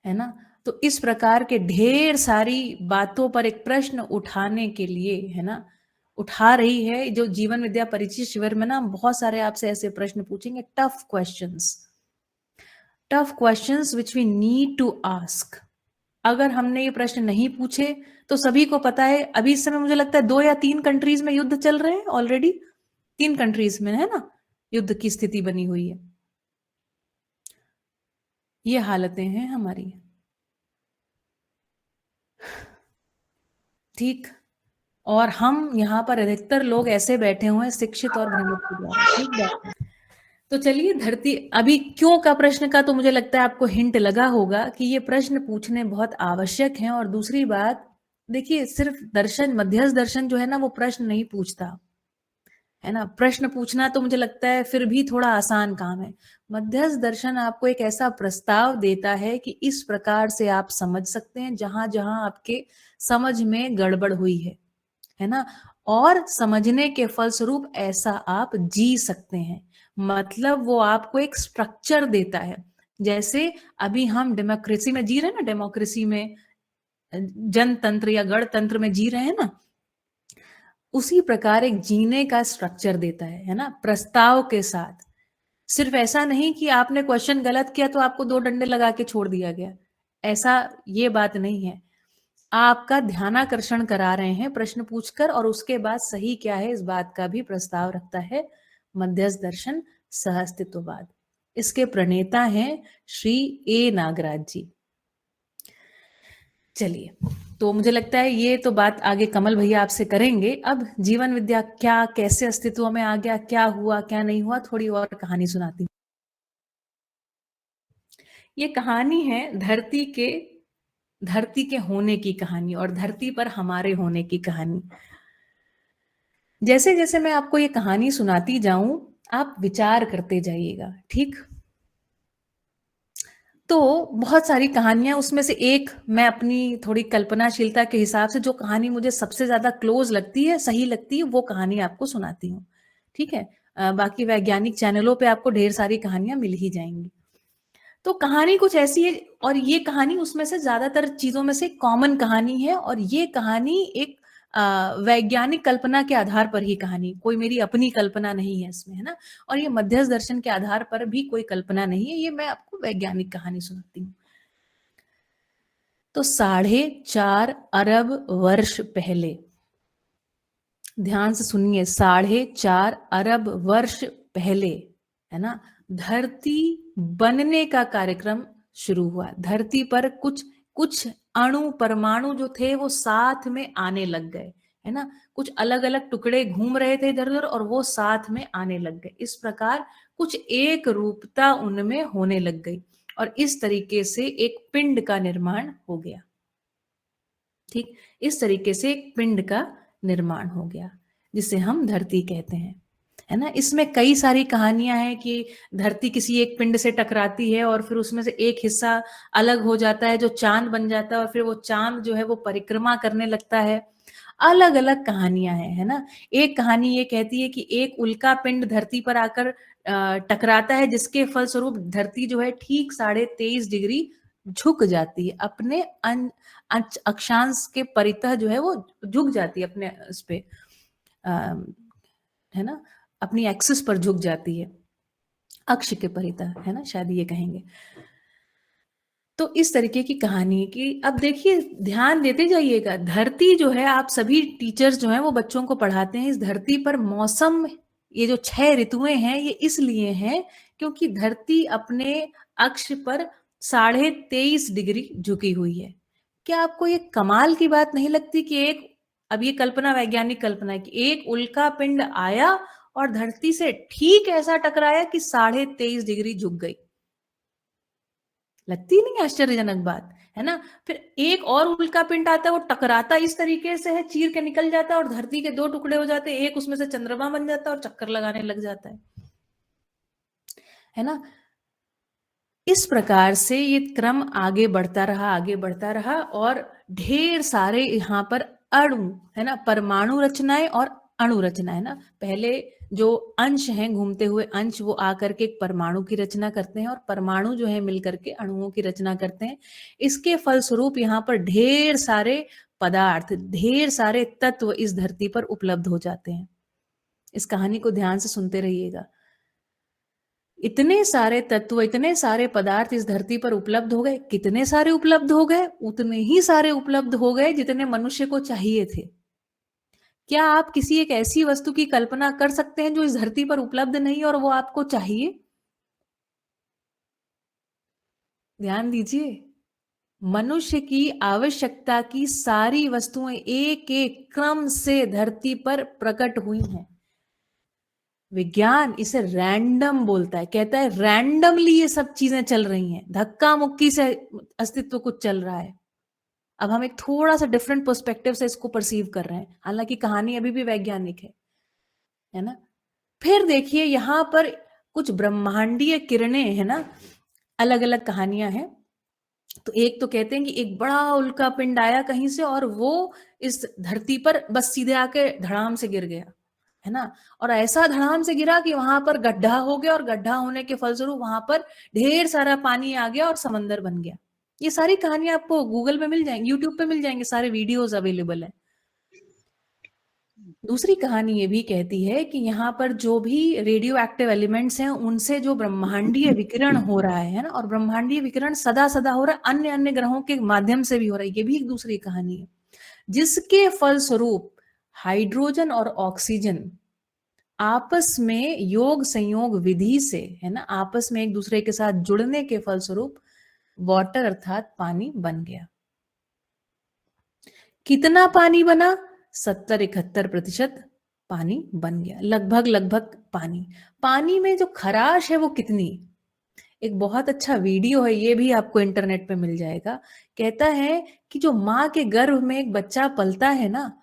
ना। तो इस प्रकार के ढेर सारी बातों पर एक प्रश्न उठाने के लिए, है ना, उठा रही है जो जीवन विद्या परिचय शिविर में ना, बहुत सारे आपसे ऐसे प्रश्न पूछेंगे, tough questions which we need to ask. अगर हमने ये प्रश्न नहीं पूछे तो सभी को पता है, अभी इस समय मुझे लगता है 2 या 3 कंट्रीज में युद्ध चल रहे हैं ऑलरेडी, 3 कंट्रीज में, है ना, युद्ध की स्थिति बनी हुई है। ये हालतें हैं हमारी, ठीक। और हम यहाँ पर अधिकतर लोग ऐसे बैठे हुए हैं शिक्षित और भ्रमित के द्वारा, ठीक बात है। तो चलिए, धरती अभी क्यों का प्रश्न का तो मुझे लगता है आपको हिंट लगा होगा कि ये प्रश्न पूछने बहुत आवश्यक हैं। और दूसरी बात, देखिए सिर्फ दर्शन, मध्यस्थ दर्शन जो है ना वो प्रश्न नहीं पूछता है ना। प्रश्न पूछना तो मुझे लगता है फिर भी थोड़ा आसान काम है। मध्यस्थ दर्शन आपको एक ऐसा प्रस्ताव देता है कि इस प्रकार से आप समझ सकते हैं जहां जहां आपके समझ में गड़बड़ हुई है ना, और समझने के फलस्वरूप ऐसा आप जी सकते हैं। मतलब वो आपको एक स्ट्रक्चर देता है। जैसे अभी हम डेमोक्रेसी में जी रहे हैं ना, डेमोक्रेसी में जनतंत्र या गणतंत्र में जी रहे हैं ना, उसी प्रकार एक जीने का स्ट्रक्चर देता है ना, प्रस्ताव के साथ। सिर्फ ऐसा नहीं कि आपने क्वेश्चन गलत किया तो आपको 2 डंडे लगा के छोड़ दिया गया, ऐसा ये बात नहीं है। आपका ध्यानाकर्षण करा रहे हैं प्रश्न पूछकर, और उसके बाद सही क्या है इस बात का भी प्रस्ताव रखता है मध्यस्थ दर्शन सहअस्तित्ववाद। इसके प्रणेता हैं श्री ए नागराज जी। चलिए, तो मुझे लगता है ये तो बात आगे कमल भैया आपसे करेंगे। अब जीवन विद्या क्या, कैसे अस्तित्व में आ गया, क्या हुआ क्या नहीं हुआ, थोड़ी और कहानी सुनाती हूँ। ये कहानी है धरती के होने की कहानी और धरती पर हमारे होने की कहानी। जैसे जैसे मैं आपको ये कहानी सुनाती जाऊं आप विचार करते जाइएगा, ठीक। तो बहुत सारी कहानियां, उसमें से एक मैं अपनी थोड़ी कल्पनाशीलता के हिसाब से जो कहानी मुझे सबसे ज्यादा क्लोज लगती है, सही लगती है, वो कहानी आपको सुनाती हूँ, ठीक है। बाकी वैज्ञानिक चैनलों पे आपको ढेर सारी कहानियां मिल ही जाएंगी। तो कहानी कुछ ऐसी है, और ये कहानी उसमें से ज्यादातर चीजों में से कॉमन कहानी है, और ये कहानी एक वैज्ञानिक कल्पना के आधार पर ही कहानी, कोई मेरी अपनी कल्पना नहीं है इसमें, है ना। और ये मध्यस्थ दर्शन के आधार पर भी कोई कल्पना नहीं है, ये मैं आपको वैज्ञानिक कहानी सुनाती हूँ। तो 4.5 अरब वर्ष पहले, ध्यान से सुनिए, 4.5 अरब वर्ष पहले, है ना, धरती बनने का कार्यक्रम शुरू हुआ। धरती पर कुछ कुछ अणु, परमाणु जो थे वो साथ में आने लग गए, है ना। कुछ अलग अलग टुकड़े घूम रहे थे इधर उधर और वो साथ में आने लग गए। इस प्रकार कुछ एक रूपता उनमें होने लग गई और इस तरीके से एक पिंड का निर्माण हो गया, ठीक। इस तरीके से एक पिंड का निर्माण हो गया जिसे हम धरती कहते हैं, है ना। इसमें कई सारी कहानियां हैं कि धरती किसी एक पिंड से टकराती है और फिर उसमें से एक हिस्सा अलग हो जाता है जो चांद बन जाता है, और फिर वो चांद जो है वो परिक्रमा करने लगता है। अलग अलग कहानियां हैं, है ना। एक कहानी ये कहती है कि एक उल्का पिंड धरती पर आकर टकराता है, जिसके फलस्वरूप धरती जो है ठीक 23.5 डिग्री झुक जाती है, अपने अक्षांश के परितः जो है वो झुक जाती है, अपने इस पे है ना, अपनी एक्सिस पर झुक जाती है, अक्ष के परितः, है ना, शायद ये कहेंगे। तो इस तरीके की कहानी की, अब देखिए ध्यान देते जाइएगा, धरती जो है, आप सभी टीचर्स जो हैं वो बच्चों को पढ़ाते हैं, इस धरती पर मौसम, ये जो 6 ऋतुएं हैं ये इसलिए हैं क्योंकि धरती अपने अक्ष पर 23.5 डिग्री झुकी हुई है। क्या आपको ये कमाल की बात नहीं लगती कि एक, अब ये कल्पना, वैज्ञानिक कल्पना है कि एक उल्का पिंड आया और धरती से ठीक ऐसा टकराया कि 23.5 डिग्री झुक गई। लगती नहीं आश्चर्यजनक बात, है ना। फिर एक और उल्का पिंड आता है, वो टकराता इस तरीके से है, चीर के निकल जाता है और धरती के 2 टुकड़े हो जाते हैं, एक उसमें से चंद्रमा बन जाता है और चक्कर लगाने लग जाता है ना। इस प्रकार से ये क्रम आगे बढ़ता रहा और ढेर सारे यहाँ पर अणु, है ना, परमाणु रचनाएं और अणु रचना, है ना। पहले जो अंश हैं, घूमते हुए अंश, वो आकर के एक परमाणु की रचना करते हैं और परमाणु जो है मिलकर के अणुओं की रचना करते हैं। इसके फलस्वरूप यहाँ पर ढेर सारे पदार्थ, ढेर सारे तत्व इस धरती पर उपलब्ध हो जाते हैं। इस कहानी को ध्यान से सुनते रहिएगा। इतने सारे तत्व, इतने सारे पदार्थ इस धरती पर उपलब्ध हो गए। कितने सारे उपलब्ध हो गए? उतने ही सारे उपलब्ध हो गए जितने मनुष्य को चाहिए थे। क्या आप किसी एक ऐसी वस्तु की कल्पना कर सकते हैं जो इस धरती पर उपलब्ध नहीं और वो आपको चाहिए? ध्यान दीजिए, मनुष्य की आवश्यकता की सारी वस्तुएं एक एक क्रम से धरती पर प्रकट हुई हैं। विज्ञान इसे रैंडम बोलता है, कहता है रैंडमली ये सब चीजें चल रही हैं, धक्का मुक्की से अस्तित्व कुछ चल रहा है। अब हम एक थोड़ा सा डिफरेंट पर्सपेक्टिव से इसको परसीव कर रहे हैं, हालांकि कहानी अभी भी वैज्ञानिक है ना। फिर देखिए यहाँ पर कुछ ब्रह्मांडीय किरणें है ना, अलग अलग कहानियां हैं। तो एक तो कहते हैं कि एक बड़ा उल्का पिंड आया कहीं से और वो इस धरती पर बस सीधे आके धड़ाम से गिर गया, है ना। और ऐसा धड़ाम से गिरा कि वहां पर गड्ढा हो गया, और गड्ढा होने के फलस्वरूप वहां पर ढेर सारा पानी आ गया और समंदर बन गया। ये सारी कहानियां आपको गूगल पे मिल जाएंगी, यूट्यूब पे मिल जाएंगे, सारे वीडियोस अवेलेबल है। दूसरी कहानी ये भी कहती है कि यहाँ पर जो भी रेडियो एक्टिव एलिमेंट्स हैं उनसे जो ब्रह्मांडीय विकिरण हो रहा है ना, और ब्रह्मांडीय विकिरण सदा सदा हो रहा है, अन्य अन्य ग्रहों के माध्यम से भी हो रहा है, ये भी एक दूसरी कहानी है, जिसके फलस्वरूप हाइड्रोजन और ऑक्सीजन आपस में योग संयोग विधि से, है ना, आपस में एक दूसरे के साथ जुड़ने के फलस्वरूप वाटर अर्थात पानी बन गया। कितना पानी बना? 70-71% पानी बन गया, लगभग पानी। पानी में जो खराश है वो कितनी? एक बहुत अच्छा वीडियो है, ये भी आपको इंटरनेट पे मिल जाएगा। कहता है कि जो माँ के गर्भ में एक बच्चा पलता है ना,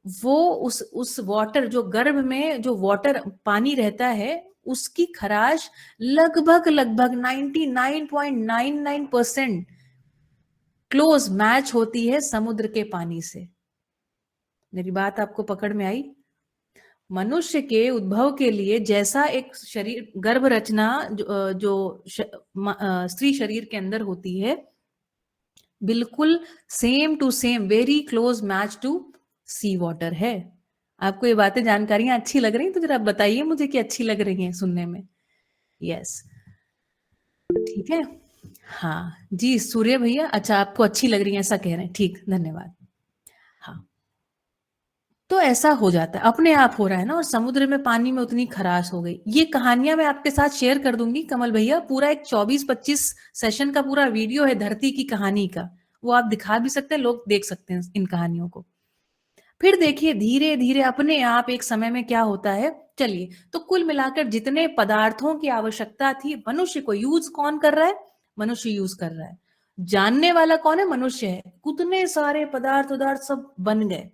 वो उस वाटर, जो गर्भ में जो वाटर पानी रहता है, उसकी खराश लगभग 99.99% क्लोज मैच होती है समुद्र के पानी से। मेरी बात आपको पकड़ में आई? मनुष्य के उद्भव के लिए जैसा एक शरीर गर्भ रचना जो स्त्री शरीर के अंदर होती है, बिल्कुल same to same, very close match to sea water है। आपको ये बातें जानकारियां अच्छी लग रही हैं? तो जरा बताइए मुझे कि अच्छी लग रही हैं सुनने में। यस, ठीक है। हाँ जी, सूर्य भैया, अच्छा आपको अच्छी लग रही है ऐसा कह रहे हैं, ठीक, धन्यवाद। हाँ, तो ऐसा हो जाता है, अपने आप हो रहा है ना, और समुद्र में पानी में उतनी खराश हो गई। ये कहानियां मैं आपके साथ शेयर कर दूंगी कमल भैया, पूरा एक 24-25 सेशन का पूरा वीडियो है धरती की कहानी का, वो आप दिखा भी सकते हैं, लोग देख सकते हैं इन कहानियों को। फिर देखिए धीरे धीरे अपने आप एक समय में क्या होता है। चलिए, तो कुल मिलाकर जितने पदार्थों की आवश्यकता थी मनुष्य को, यूज कौन कर रहा है? मनुष्य यूज कर रहा है। जानने वाला कौन है? मनुष्य है। उतने सारे पदार्थ सब बन गए।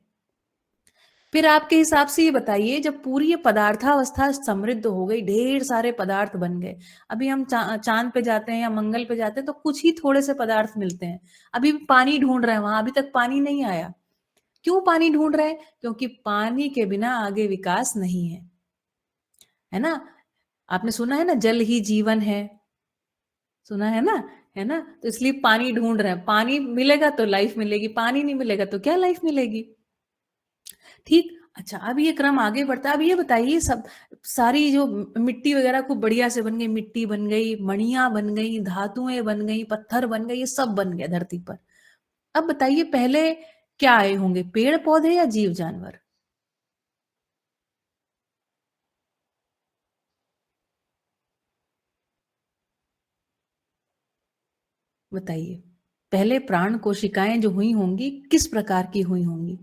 फिर आपके हिसाब से ये बताइए, जब पूरी ये पदार्थावस्था समृद्ध हो गई, ढेर सारे पदार्थ बन गए, अभी हम चांद पे जाते हैं या मंगल पे जाते हैं तो कुछ ही थोड़े से पदार्थ मिलते हैं, अभी पानी ढूंढ रहे हैं वहां, अभी तक पानी नहीं आया। क्यों पानी ढूंढ रहे हैं? क्योंकि पानी के बिना आगे विकास नहीं है ना। आपने सुना है ना, जल ही जीवन है, सुना है ना, है ना। तो इसलिए पानी ढूंढ रहे हैं, पानी मिलेगा तो लाइफ मिलेगी, पानी नहीं मिलेगा तो क्या लाइफ मिलेगी? ठीक। अच्छा, अब ये क्रम आगे बढ़ता है। अब ये बताइए, सब सारी जो मिट्टी वगैरह खूब बढ़िया से बन गई, मिट्टी बन गई, मणियां बन गई, धातुएं बन गई, पत्थर बन गए, ये सब बन गया धरती पर। अब बताइए पहले क्या आए होंगे, पेड़ पौधे या जीव जानवर? बताइए, पहले प्राण कोशिकाएं जो हुई होंगी किस प्रकार की हुई होंगी?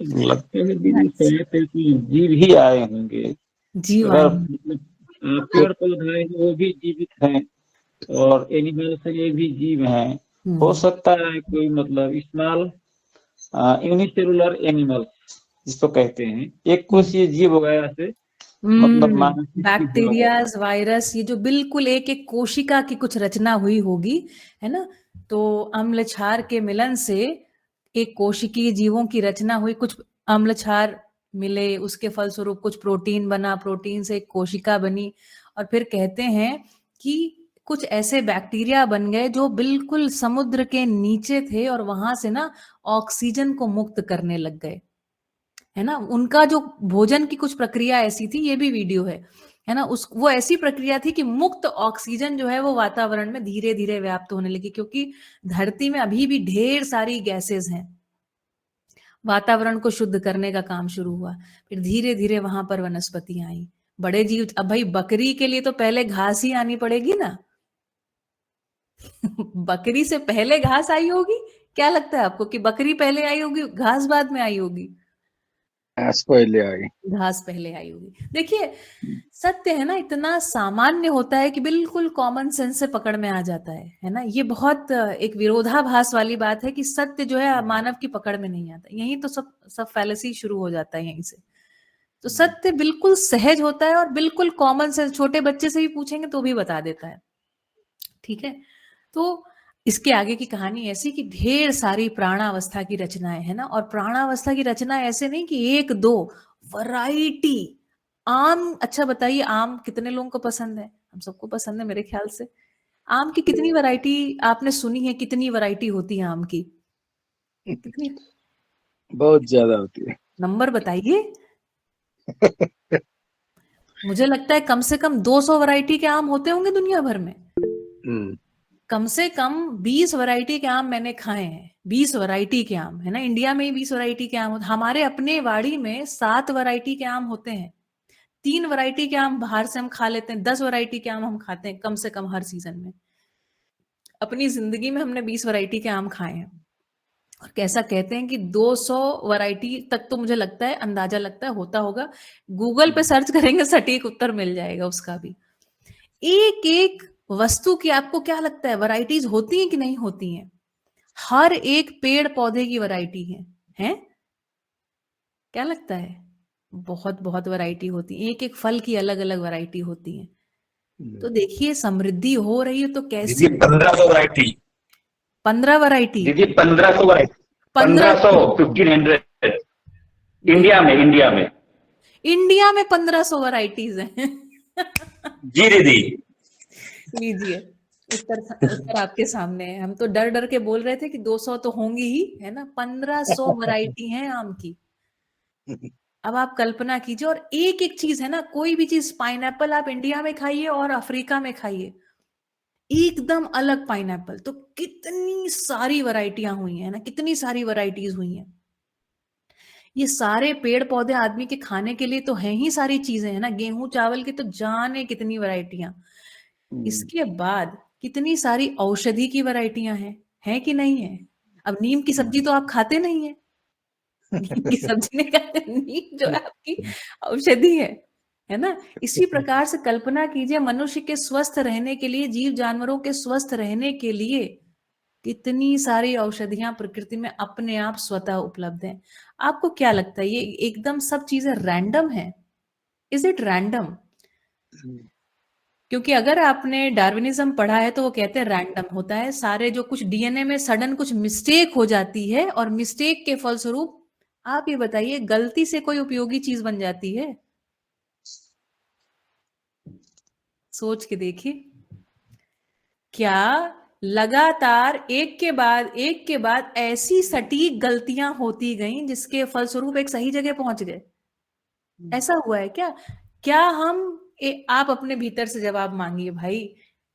लगता है दीदी शायद है कि जीव ही आए होंगे। जीव आए अगर होंगे। मतलब पेड़ पौधे हैं वो भी जीवित हैं, और एनिमल से ये भी जीव हैं। हो सकता है कोई मतलब स्मॉल यूनिसेलुलर एनिमल जिसको कहते हैं, एक कोषीय जीव वगैरह से मतलब मानव सृष्टि हुआ हो। बैक्टीरियाज, वायरस, ये जो बिल्कुल एक एक कोशिका की कुछ रचना हुई होगी, है ना। तो अम्ल क्षार के मिलन से एक कोशिकीय जीवों की रचना हुई, कुछ अम्ल क्षार मिले, उसके फलस्वरूप कुछ प्रोटीन बना, प्रोटीन से एक कोशिका बनी, और फिर कहते हैं कि कुछ ऐसे बैक्टीरिया बन गए जो बिल्कुल समुद्र के नीचे थे और वहां से ना ऑक्सीजन को मुक्त करने लग गए, है ना। उनका जो भोजन की कुछ प्रक्रिया ऐसी थी, ये भी वीडियो है ना, वो ऐसी प्रक्रिया थी कि मुक्त ऑक्सीजन जो है वो वातावरण में धीरे धीरे व्याप्त होने लगी, क्योंकि धरती में अभी भी ढेर सारी गैसेस हैं। वातावरण को शुद्ध करने का काम शुरू हुआ, फिर धीरे धीरे वहां पर वनस्पतियां आई, बड़े जीव। अब भाई बकरी के लिए तो पहले घास ही आनी पड़ेगी ना। बकरी से पहले घास आई होगी? क्या लगता है आपको कि बकरी पहले आई होगी, घास बाद में आई होगी? घास पहले आई। घास पहले आई होगी। देखिए सत्य है ना, इतना सामान्य होता है कि बिल्कुल कॉमन सेंस से पकड़ में आ जाता है ना। ये बहुत एक विरोधाभास वाली बात है कि सत्य जो है मानव की पकड़ में नहीं आता। यही तो सब फैलेसी शुरू हो जाता है यहीं से। तो सत्य बिल्कुल सहज होता है और बिल्कुल कॉमन सेंस, छोटे बच्चे से भी पूछेंगे तो भी बता देता है। ठीक है, तो इसके आगे की कहानी ऐसी कि ढेर सारी प्राणावस्था की रचनाएं है ना। और प्राणावस्था की रचना ऐसे नहीं कि एक दो, वैरायटी। आम, अच्छा बताइए, आम कितने लोगों को पसंद है? हम सबको पसंद है मेरे ख्याल से। आम की कितनी वैरायटी आपने सुनी है? कितनी वैरायटी होती है आम की? कितनी? बहुत ज्यादा होती है। नंबर बताइए। मुझे लगता है कम से कम 200 वैरायटी के आम होते होंगे दुनिया भर में। कम से कम 20 वैरायटी के आम मैंने खाए हैं। 20 वैरायटी के आम है ना, इंडिया में ही 20 वैरायटी के आम होते। हमारे अपने वाड़ी में 7 वैरायटी के आम होते हैं। 3 वैरायटी के आम बाहर से हम खा लेते हैं, 10 वैरायटी के आम हम खाते हैं कम से कम हर सीजन में। अपनी जिंदगी में हमने 20 वैरायटी के आम खाए हैं। और कैसा कहते हैं कि 200 वैरायटी तक तो मुझे लगता है, अंदाजा लगता है होता होगा। गूगल पे सर्च करेंगे सटीक उत्तर मिल जाएगा उसका भी। एक एक वस्तु की आपको क्या लगता है वैरायटीज होती हैं कि नहीं होती हैं? हर एक पेड़ पौधे की वैरायटी है? क्या लगता है? बहुत बहुत वैरायटी होती है। एक एक फल की अलग अलग वैरायटी होती है। तो देखिए समृद्धि हो रही है तो कैसी? 1500 वैरायटी 15 वैरायटी? दीदी, 1500 वैरायटी, 1500? 1500 इंडिया में इंडिया में 1500 वैरायटीज हैं। जी दीदी। लीजिए, उत्तर आपके सामने है। हम तो डर डर के बोल रहे थे कि 200 तो होंगी ही, है ना। 1500 वैरायटी है आम की। अब आप कल्पना कीजिए, और एक एक चीज है ना, कोई भी चीज, पाइनएप्पल आप इंडिया में खाइए और अफ्रीका में खाइए, एकदम अलग पाइनएप्पल। तो कितनी सारी वैरायटियां हुई है ना, कितनी सारी वैरायटीज हुई हैं। ये सारे पेड़ पौधे आदमी के खाने के लिए तो हैं ही सारी चीजें, है ना। गेहूं चावल की तो जाने कितनी वैरायटियां। इसके बाद कितनी सारी औषधि की वैरायटियां हैं कि नहीं है? अब नीम की सब्जी तो आप खाते नहीं है। नीम की सब्जी नहीं खाते, नीम जो है आपकी औषधि है ना। इसी प्रकार से कल्पना कीजिए, मनुष्य के स्वस्थ रहने के लिए, जीव जानवरों के स्वस्थ रहने के लिए कितनी सारी औषधियां प्रकृति में अपने आप स्वतः उपलब्ध हैं। आपको क्या लगता है ये एकदम सब चीजें रैंडम है? Is it random? क्योंकि अगर आपने डार्विनिज्म पढ़ा है तो वो कहते हैं रैंडम होता है सारे, जो कुछ डीएनए में सडन कुछ मिस्टेक हो जाती है और मिस्टेक के फलस्वरूप, आप ये बताइए, गलती से कोई उपयोगी चीज बन जाती है? सोच के देखिए, क्या लगातार एक के बाद ऐसी सटीक गलतियां होती गईं जिसके फलस्वरूप एक सही जगह पहुंच गए? ऐसा हुआ है क्या? क्या हम आप अपने भीतर से जवाब मांगिए भाई,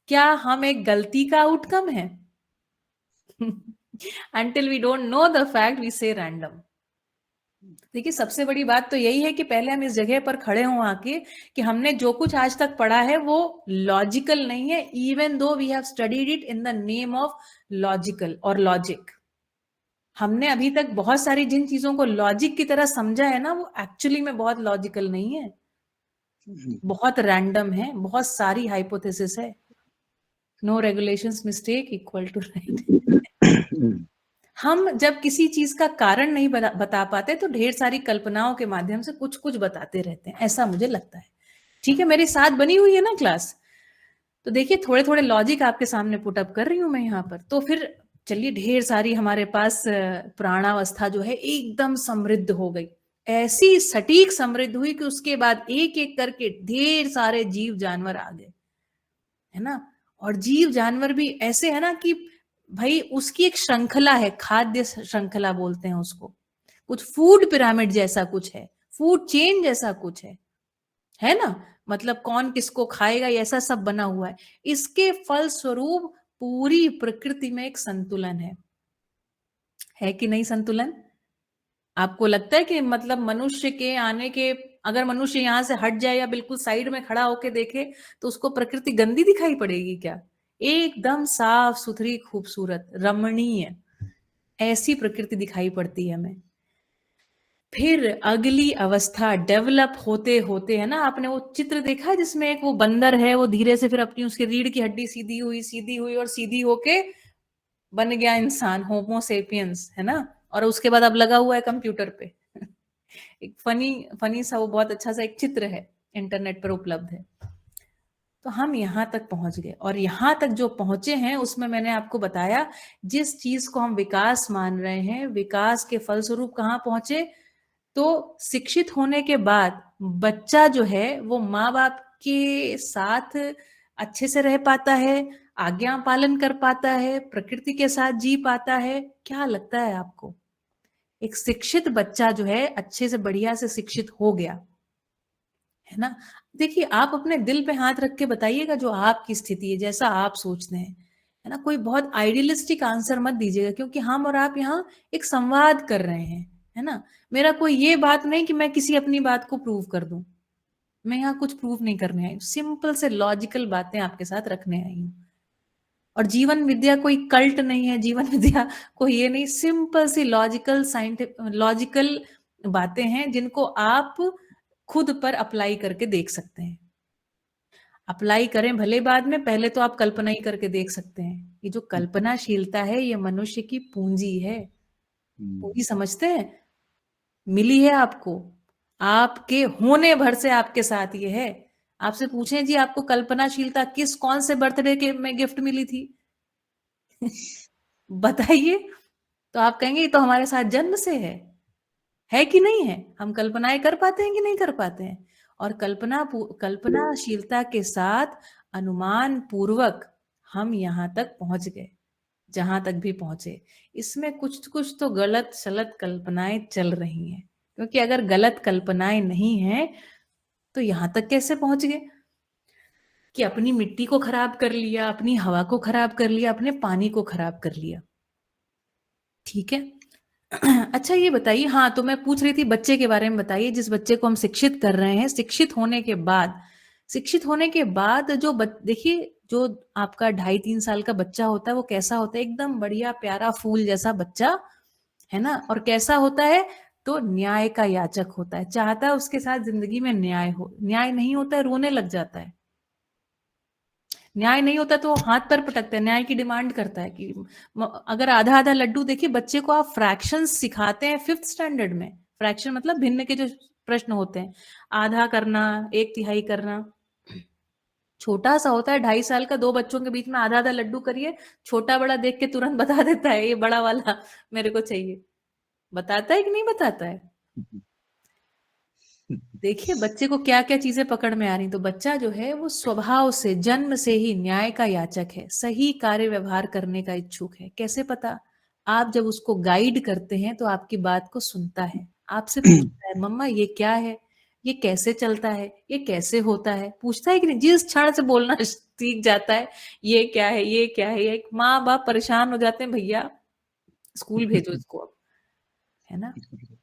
क्या हम एक गलती का आउटकम है? Until we don't know the fact, we say random. देखिए सबसे बड़ी बात तो यही है कि पहले हम इस जगह पर खड़े हों आके कि हमने जो कुछ आज तक पढ़ा है वो लॉजिकल नहीं है, even though we have studied it in the name of logical और लॉजिक। हमने अभी तक बहुत सारी जिन चीजों को लॉजिक की तरह समझा है ना, वो एक्चुअली में बहुत लॉजिकल नहीं है, बहुत रैंडम है, बहुत सारी हाइपोथेसिस है। No regulations mistake equal to right. हम जब किसी चीज का कारण नहीं बता पाते तो ढेर सारी कल्पनाओं के माध्यम से कुछ कुछ बताते रहते हैं, ऐसा मुझे लगता है। ठीक है, मेरे साथ बनी हुई है ना क्लास, तो देखिए थोड़े थोड़े लॉजिक आपके सामने पुटअप कर रही हूं मैं यहाँ पर। तो फिर चलिए, ढेर सारी हमारे पास प्राणावस्था जो है एकदम समृद्ध हो गई, ऐसी सटीक समृद्ध हुई कि उसके बाद एक एक करके ढेर सारे जीव जानवर आ गए, है ना। और जीव जानवर भी ऐसे है ना कि भाई उसकी एक श्रृंखला है, खाद्य श्रृंखला बोलते हैं उसको, कुछ फूड पिरामिड जैसा कुछ है, फूड चेन जैसा कुछ है ना। मतलब कौन किसको खाएगा ऐसा सब बना हुआ है। इसके फलस्वरूप पूरी प्रकृति में एक संतुलन है कि नहीं संतुलन? आपको लगता है कि मतलब मनुष्य के आने के, अगर मनुष्य यहां से हट जाए या बिल्कुल साइड में खड़ा होके देखे तो उसको प्रकृति गंदी दिखाई पड़ेगी क्या? एकदम साफ सुथरी, खूबसूरत, रमणीय, ऐसी प्रकृति दिखाई पड़ती है हमें। फिर अगली अवस्था डेवलप होते होते, है ना, आपने वो चित्र देखा है जिसमें एक वो बंदर है, वो धीरे से फिर अपनी उसकी रीढ़ की हड्डी सीधी हुई और सीधी होके बन गया इंसान, होमो सेपियंस, है ना, और उसके बाद अब लगा हुआ है कंप्यूटर पे। एक फनी फनी सा वो बहुत अच्छा सा एक चित्र है, इंटरनेट पर उपलब्ध है। तो हम यहाँ तक पहुंच गए, और यहाँ तक जो पहुंचे हैं उसमें मैंने आपको बताया, जिस चीज को हम विकास मान रहे हैं, विकास के फलस्वरूप कहाँ पहुंचे, तो शिक्षित होने के बाद बच्चा जो है वो माँ बाप के साथ अच्छे से रह पाता है, आज्ञा पालन कर पाता है, प्रकृति के साथ जी पाता है। क्या लगता है आपको? एक शिक्षित बच्चा जो है अच्छे से बढ़िया से शिक्षित हो गया, है ना? देखिए, आप अपने दिल पे हाथ रख के बताइएगा जो आपकी स्थिति है, जैसा आप सोचते हैं, है ना? कोई बहुत आइडियलिस्टिक आंसर मत दीजिएगा, क्योंकि हम और आप यहाँ एक संवाद कर रहे हैं, है ना? मेरा कोई ये बात नहीं कि मैं किसी अपनी बात को प्रूव कर दूं। मैं यहाँ कुछ प्रूव नहीं करने आई हूँ, सिंपल से लॉजिकल बातें आपके साथ रखने आई हूँ। और जीवन विद्या कोई कल्ट नहीं है, जीवन विद्या कोई ये नहीं, सिंपल सी लॉजिकल लॉजिकल बातें हैं जिनको आप खुद पर अप्लाई करके देख सकते हैं। अप्लाई करें भले बाद में, पहले तो आप कल्पना ही करके देख सकते हैं। ये जो कल्पनाशीलता है, ये मनुष्य की पूंजी है। पूंजी समझते हैं? मिली है आपको, आपके होने भर से आपके साथ ये है। आपसे पूछें जी, आपको कल्पनाशीलता किस कौन से बर्थडे के में गिफ्ट मिली थी? बताइए। तो आप कहेंगे ये तो हमारे साथ जन्म से है कि नहीं है? हम कल्पनाएं कर पाते हैं कि नहीं कर पाते हैं? और कल्पनाशीलता के साथ अनुमान पूर्वक हम यहाँ तक पहुंच गए, जहां तक भी पहुंचे। इसमें कुछ कुछ तो गलत सलत कल्पनाएं चल रही हैं, क्योंकि अगर गलत कल्पनाएं नहीं है तो यहां तक कैसे पहुंच गए कि अपनी मिट्टी को खराब कर लिया, अपनी हवा को खराब कर लिया, अपने पानी को खराब कर लिया। ठीक है। अच्छा, ये बताइए, हाँ, तो मैं पूछ रही थी बच्चे के बारे में। बताइए, जिस बच्चे को हम शिक्षित कर रहे हैं, शिक्षित होने के बाद जो देखिए, जो आपका 2.5-3 साल का बच्चा होता है वो कैसा होता है? एकदम बढ़िया प्यारा फूल जैसा बच्चा, है ना? और कैसा होता है? तो न्याय का याचक होता है, चाहता है उसके साथ जिंदगी में न्याय हो। न्याय नहीं होता है, रोने लग जाता है। न्याय नहीं होता तो हाथ पर पटकता है, न्याय की डिमांड करता है कि अगर आधा आधा लड्डू, देखिए बच्चे को आप फ्रैक्शंस सिखाते हैं 5th स्टैंडर्ड में। फ्रैक्शन मतलब भिन्न के जो प्रश्न होते हैं, आधा करना, 1/3 करना। छोटा सा होता है, 2.5 साल का, 2 बच्चों के बीच में आधा आधा लड्डू करिए, छोटा बड़ा देख के तुरंत बता देता है ये बड़ा वाला मेरे को चाहिए। बताता है कि नहीं बताता है? देखिए बच्चे को क्या क्या चीजें पकड़ में आ रही। तो बच्चा जो है वो स्वभाव से, जन्म से ही न्याय का याचक है, सही कार्य व्यवहार करने का इच्छुक है। कैसे पता? आप जब उसको गाइड करते हैं तो आपकी बात को सुनता है, आपसे पूछता है, मम्मा ये क्या है, ये कैसे चलता है, ये कैसे होता है? पूछता है कि नहीं? जिस क्षण से बोलना सीख जाता है, ये क्या है, ये क्या है, एक माँ बाप परेशान हो जाते हैं, भैया स्कूल भेजो इसको अब, है ना?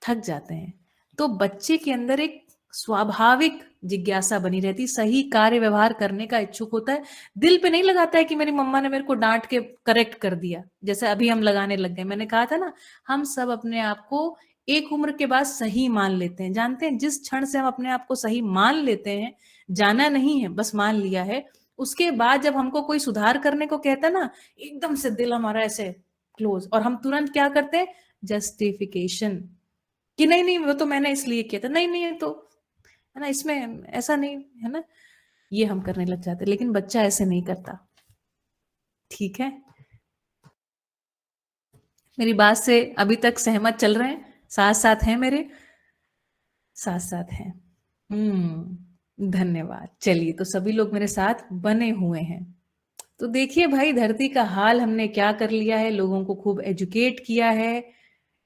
थक जाते हैं। तो बच्चे के अंदर एक स्वाभाविक जिज्ञासा बनी रहती, सही कार्य व्यवहार करने का इच्छुक होता है। दिल पे नहीं लगाता है कि मेरी मम्मा ने मेरे को डांट के करेक्ट कर दिया, जैसे अभी हम लगाने लग गए। मैंने कहा था ना, हम सब अपने आप को एक उम्र के बाद सही मान लेते हैं। जानते हैं, जिस क्षण से हम अपने आप को सही मान लेते हैं, जाना नहीं है, बस मान लिया है, उसके बाद जब हमको कोई सुधार करने को कहता है ना, एकदम से दिल हमारा ऐसे क्लोज, और हम तुरंत क्या करते हैं? जस्टिफिकेशन, कि नहीं नहीं वो तो मैंने इसलिए किया था, नहीं नहीं ये तो, है ना, इसमें ऐसा नहीं है ना, ये हम करने लग जाते। लेकिन बच्चा ऐसे नहीं करता। ठीक है, मेरी बात से अभी तक सहमत चल रहे हैं? साथ साथ हैं मेरे? साथ साथ हैं। धन्यवाद। चलिए, तो सभी लोग मेरे साथ बने हुए हैं। तो देखिए भाई, धरती का हाल हमने क्या कर लिया है, लोगों को खूब एजुकेट किया है,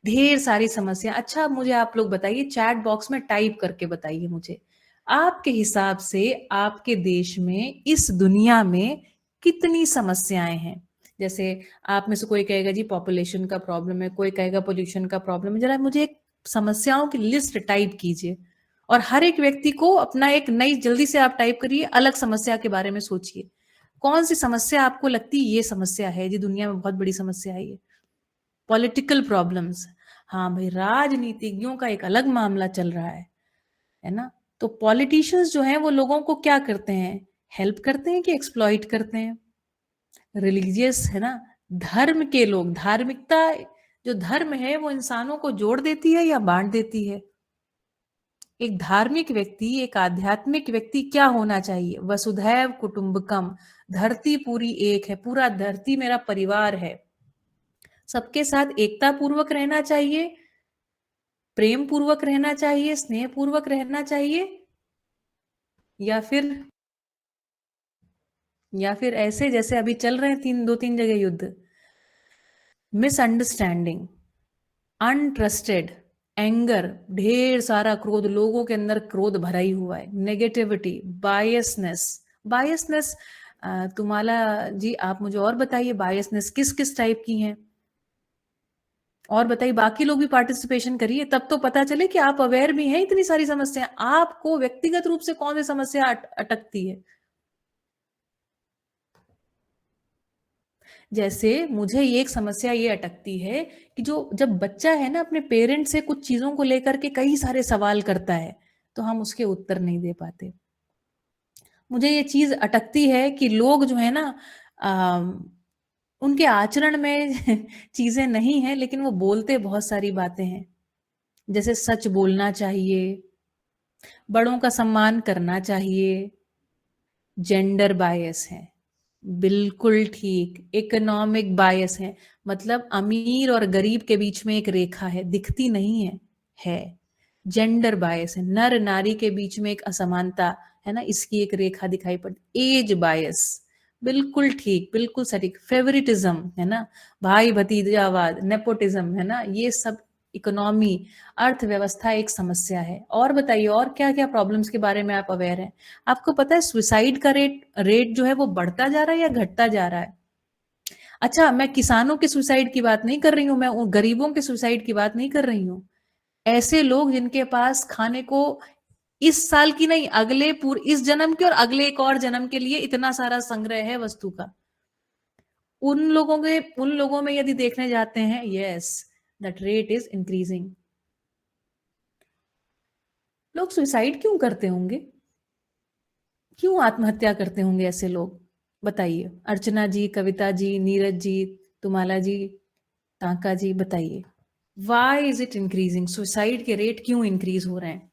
ढेर सारी समस्या। अच्छा, मुझे आप लोग बताइए, चैट बॉक्स में टाइप करके बताइए मुझे, आपके हिसाब से आपके देश में, इस दुनिया में कितनी समस्याएं हैं? जैसे आप में से कोई कहेगा जी पॉपुलेशन का प्रॉब्लम है, कोई कहेगा पोल्यूशन का प्रॉब्लम है। जरा मुझे एक समस्याओं की लिस्ट टाइप कीजिए, और हर एक व्यक्ति को अपना एक नई, जल्दी से आप टाइप करिए, अलग समस्या के बारे में सोचिए। कौन सी समस्या आपको लगती है ये समस्या है जी, दुनिया में बहुत बड़ी समस्या है ये? पॉलिटिकल प्रॉब्लम्स, हाँ भाई, राजनीतिज्ञों का एक अलग मामला चल रहा है ना। तो पॉलिटिशियंस जो हैं वो लोगों को क्या करते हैं, हेल्प करते हैं कि एक्सप्लॉइट करते हैं। रिलीजियस है ना, धर्म के लोग, धार्मिकता जो धर्म है वो इंसानों को जोड़ देती है या बांट देती है। एक धार्मिक व्यक्ति, एक आध्यात्मिक व्यक्ति क्या होना चाहिए, वसुधैव कुटुंबकम, धरती पूरी एक है, पूरा धरती मेरा परिवार है, सबके साथ एकता पूर्वक रहना चाहिए, प्रेम पूर्वक रहना चाहिए, स्नेह पूर्वक रहना चाहिए, या फिर ऐसे जैसे अभी चल रहे हैं दो तीन जगह युद्ध, मिसअंडरस्टैंडिंग, अनट्रस्टेड, एंगर, ढेर सारा क्रोध, लोगों के अंदर क्रोध भरा ही हुआ है, नेगेटिविटी, बायसनेस। तुम्हारा जी आप मुझे और बताइए, बायसनेस किस किस टाइप की हैं, और बताइए, बाकी लोग भी पार्टिसिपेशन करिए, तब तो पता चले कि आप अवेयर भी हैं इतनी सारी समस्या, आपको व्यक्तिगत रूप से कौन सी समस्या अटकती है। जैसे मुझे एक समस्या ये अटकती है कि जो जब बच्चा है ना अपने पेरेंट से कुछ चीजों को लेकर के कई सारे सवाल करता है तो हम उसके उत्तर नहीं दे पाते। मुझे ये चीज अटकती है कि लोग जो है ना उनके आचरण में चीजें नहीं है लेकिन वो बोलते बहुत सारी बातें हैं, जैसे सच बोलना चाहिए, बड़ों का सम्मान करना चाहिए, जेंडर बायस है, बिल्कुल ठीक, इकोनॉमिक बायस है, मतलब अमीर और गरीब के बीच में एक रेखा है, दिखती नहीं है जेंडर बायस है, नर नारी के बीच में एक असमानता है ना, इसकी एक रेखा दिखाई पड़ती, एज बायस, बिल्कुल ठीक, बिल्कुल सटीक, फेवरिटिज्म है ना, भाई भतीजावाद, नेपोटिज्म है ना, ये सब इकोनॉमी, अर्थव्यवस्था एक समस्या है। और बताइए और क्या क्या प्रॉब्लम्स के बारे में आप अवेयर हैं? आपको पता है सुसाइड का रेट जो है वो बढ़ता जा रहा है या घटता जा रहा है? अच्छा, मैं किसानों के सुसाइड की बात नहीं कर रही हूँ, मैं उन गरीबों के सुसाइड की बात नहीं कर रही हूँ, ऐसे लोग जिनके पास खाने को इस साल की नहीं, अगले इस जन्म के और अगले एक और जन्म के लिए इतना सारा संग्रह है वस्तु का, उन लोगों में यदि देखने जाते हैं, yes that rate is increasing. लोग सुसाइड क्यों करते होंगे, क्यों आत्महत्या करते होंगे ऐसे लोग, बताइए अर्चना जी, कविता जी, नीरज जी, तुम्हारा जी, तांका जी, बताइए why is it increasing, suicide के रेट क्यों इंक्रीज हो रहे हैं?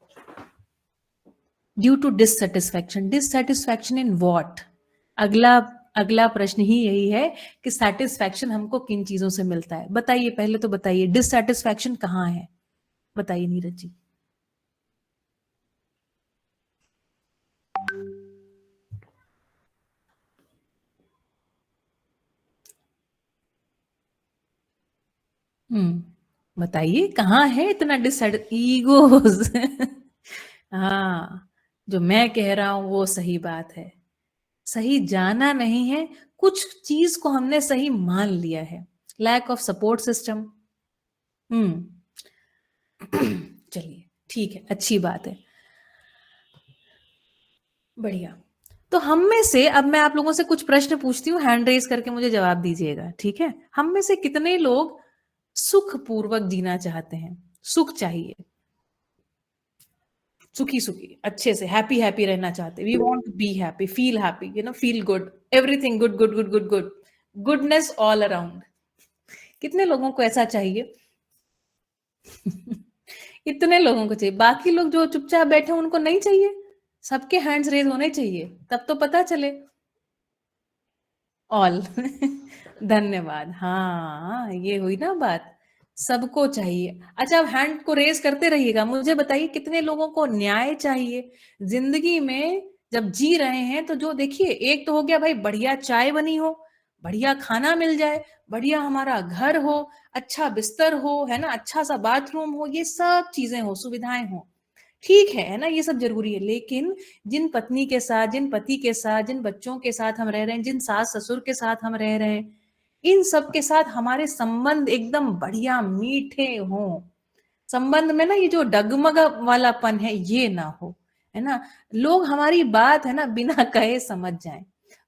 Due to dissatisfaction in what? अगला प्रश्न ही यही है कि सेटिस्फैक्शन हमको किन चीजों से मिलता है, बताइए, पहले तो बताइए डिससेटिस्फैक्शन कहाँ है, बताइए नीरज जी। बताइए कहाँ है इतना ईगोज हाँ, जो मैं कह रहा हूं वो सही बात है, सही जाना नहीं है, कुछ चीज को हमने सही मान लिया है, लैक ऑफ सपोर्ट सिस्टम। चलिए ठीक है, अच्छी बात है, बढ़िया। तो हम में से, अब मैं आप लोगों से कुछ प्रश्न पूछती हूँ, हैंड रेज करके मुझे जवाब दीजिएगा, ठीक है? हम में से कितने लोग सुख पूर्वक जीना चाहते हैं, सुख चाहिए, सुखी सुखी अच्छे से हैप्पी हैप्पी रहना चाहते, we want to be happy, feel happy, you know, feel good, everything good good good good good, goodness all around, कितने लोगों को ऐसा चाहिए? इतने लोगों को चाहिए, बाकी लोग जो चुपचाप बैठे उनको नहीं चाहिए? सबके हैंड्स रेज होने चाहिए, तब तो पता चले। ऑल धन्यवाद, हाँ ये हुई ना बात, सबको चाहिए। अच्छा, अब हैंड को रेज करते रहिएगा, मुझे बताइए कितने लोगों को न्याय चाहिए जिंदगी में, जब जी रहे हैं तो जो देखिए, एक तो हो गया भाई बढ़िया चाय बनी हो, बढ़िया खाना मिल जाए, बढ़िया हमारा घर हो, अच्छा बिस्तर हो, है ना, अच्छा सा बाथरूम हो, ये सब चीजें हो, सुविधाएं हो, ठीक है ना, ये सब जरूरी है, लेकिन जिन पत्नी के साथ, जिन पति के साथ, जिन बच्चों के साथ हम रह रहे हैं, जिन सास ससुर के साथ हम रह रहे हैं, इन सब के साथ हमारे संबंध एकदम बढ़िया मीठे हों, संबंध में ना ये जो डगमग वालापन है ये ना हो, है ना, लोग हमारी बात है ना बिना कहे समझ जाएं,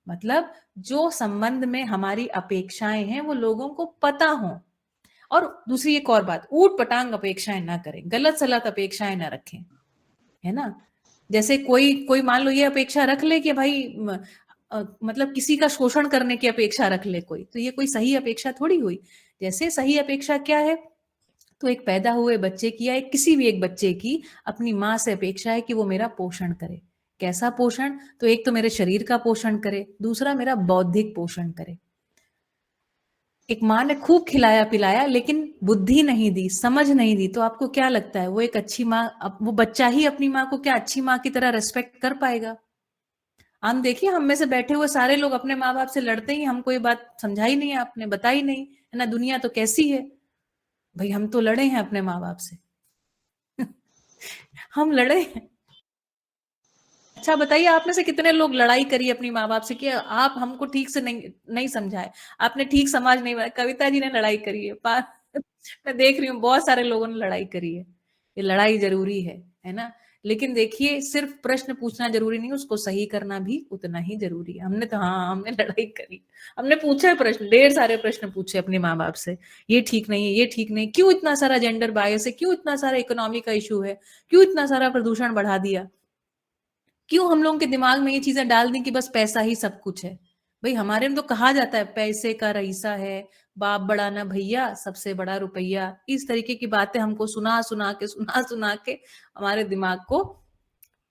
मतलब जो संबंध में हमारी अपेक्षाएं हैं वो लोगों को पता हो, और दूसरी एक और बात, ऊट पटांग अपेक्षाएं ना करें, गलत सलत अपेक्षाएं ना रखें, है ना। जैसे कोई मान लो ये अपेक्षा रख ले कि भाई मतलब किसी का शोषण करने की अपेक्षा रख ले कोई, तो ये कोई सही अपेक्षा थोड़ी हुई। जैसे सही अपेक्षा क्या है, तो एक पैदा हुए बच्चे की या किसी भी एक बच्चे की अपनी माँ से अपेक्षा है कि वो मेरा पोषण करे। कैसा पोषण, तो एक तो मेरे शरीर का पोषण करे, दूसरा मेरा बौद्धिक पोषण करे। एक माँ ने खूब खिलाया पिलाया लेकिन बुद्धि नहीं दी, समझ नहीं दी, तो आपको क्या लगता है वो एक अच्छी माँ, वो बच्चा ही अपनी माँ को क्या अच्छी माँ की तरह रेस्पेक्ट कर पाएगा? हम देखिए, हम में से बैठे हुए सारे लोग अपने माँ बाप से लड़ते ही, हमको ये बात समझाई नहीं, आपने बताई नहीं, है ना। दुनिया तो कैसी है भाई, हम तो लड़े हैं अपने माँ बाप से हम लड़े हैं। अच्छा बताइए, आप में से कितने लोग लड़ाई करी अपनी माँ बाप से कि आप हमको ठीक से नहीं समझाए, आपने ठीक समझ नहीं पाया। कविता जी ने लड़ाई करी है मैं देख रही हूँ बहुत सारे लोगों ने लड़ाई करी है। ये लड़ाई जरूरी है ना। लेकिन देखिए, सिर्फ प्रश्न पूछना जरूरी नहीं, उसको सही करना भी उतना ही जरूरी है। हमने लड़ाई करी, हमने पूछे प्रश्न, ढेर सारे प्रश्न पूछे अपने माँ बाप से, ये ठीक नहीं है, ये ठीक नहीं, क्यों इतना सारा जेंडर बायस है, क्यों इतना सारा इकोनॉमी का इशू है, क्यों इतना सारा प्रदूषण बढ़ा दिया, क्यों हम लोगों के दिमाग में ये चीजें डाल दी कि बस पैसा ही सब कुछ है। भाई हमारे में तो कहा जाता है पैसे का रईसा है, बाप बड़ा ना भैया, सबसे बड़ा रुपया। इस तरीके की बातें हमको सुना सुना के हमारे दिमाग को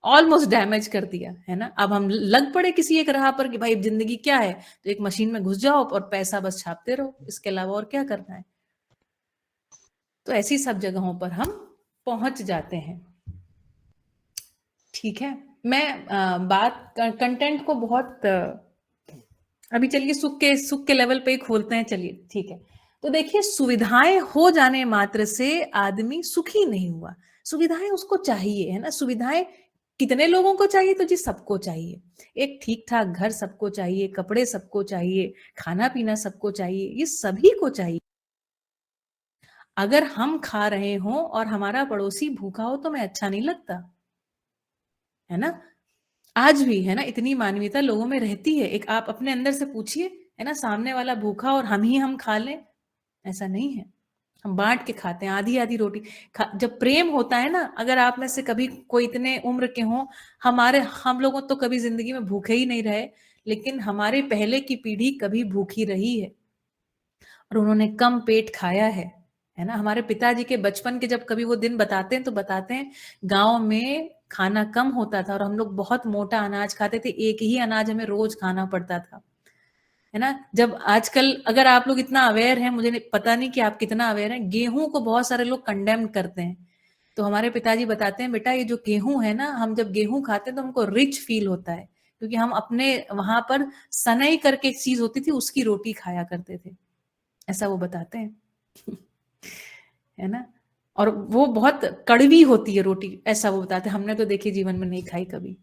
ऑलमोस्ट डैमेज कर दिया, है ना। अब हम लग पड़े किसी एक राह पर कि भाई जिंदगी क्या है, तो एक मशीन में घुस जाओ और पैसा बस छापते रहो, इसके अलावा और क्या करना है। तो ऐसी सब जगहों पर हम पहुंच जाते हैं। ठीक है, मैं बात कंटेंट को बहुत अभी चलिए सुख के लेवल पे ही खोलते हैं। चलिए ठीक है, तो देखिए, सुविधाएं हो जाने मात्र से आदमी सुखी नहीं हुआ। सुविधाएं उसको चाहिए, है ना। सुविधाएं कितने लोगों को चाहिए, तो जी सबको चाहिए। एक ठीक ठाक घर सबको चाहिए, कपड़े सबको चाहिए, खाना पीना सबको चाहिए, ये सभी को चाहिए। अगर हम खा रहे हो और हमारा पड़ोसी भूखा हो तो मैं अच्छा नहीं लगता, है ना। आज भी, है ना, इतनी मानवीयता लोगों में रहती है। एक आप अपने अंदर से पूछिए, है ना, सामने वाला भूखा और हम खा लें, ऐसा नहीं है। हम बांट के खाते हैं, आधी आधी रोटी जब प्रेम होता है ना। अगर आप में से कभी कोई इतने उम्र के हो, हम लोगों तो कभी जिंदगी में भूखे ही नहीं रहे, लेकिन हमारे पहले की पीढ़ी कभी भूखी रही है और उन्होंने कम पेट खाया है ना। हमारे पिताजी के बचपन के जब कभी वो दिन बताते हैं तो बताते हैं, गांव में खाना कम होता था और हम लोग बहुत मोटा अनाज खाते थे, एक ही अनाज हमें रोज खाना पड़ता था, है ना। जब आजकल अगर आप लोग इतना अवेयर हैं, मुझे पता नहीं कि आप कितना अवेयर हैं, गेहूं को बहुत सारे लोग कंडेम करते हैं। तो हमारे पिताजी बताते हैं, बेटा ये जो गेहूं है ना, हम जब गेहूं खाते हैं तो हमको रिच फील होता है, क्योंकि हम अपने वहां पर सनई करके एक चीज होती थी, उसकी रोटी खाया करते थे, ऐसा वो बताते हैं है ना। और वो बहुत कड़वी होती है रोटी, ऐसा वो बताते हैं। हमने तो देखिए जीवन में नहीं खाई कभी,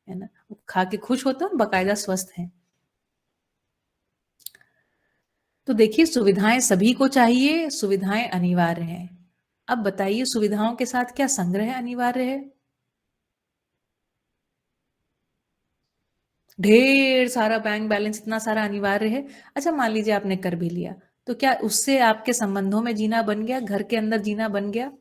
है ना। खा के खुश होता है, बाकायदा स्वस्थ है। तो देखिए, सुविधाएं सभी को चाहिए, सुविधाएं अनिवार्य हैं। अब बताइए, सुविधाओं के साथ क्या संग्रह अनिवार्य है? ढेर सारा बैंक बैलेंस, इतना सारा अनिवार्य है। अच्छा मान लीजिए आपने कर भी लिया, तो क्या उससे आपके संबंधों में जीना बन गया, घर के अंदर जीना बन गया?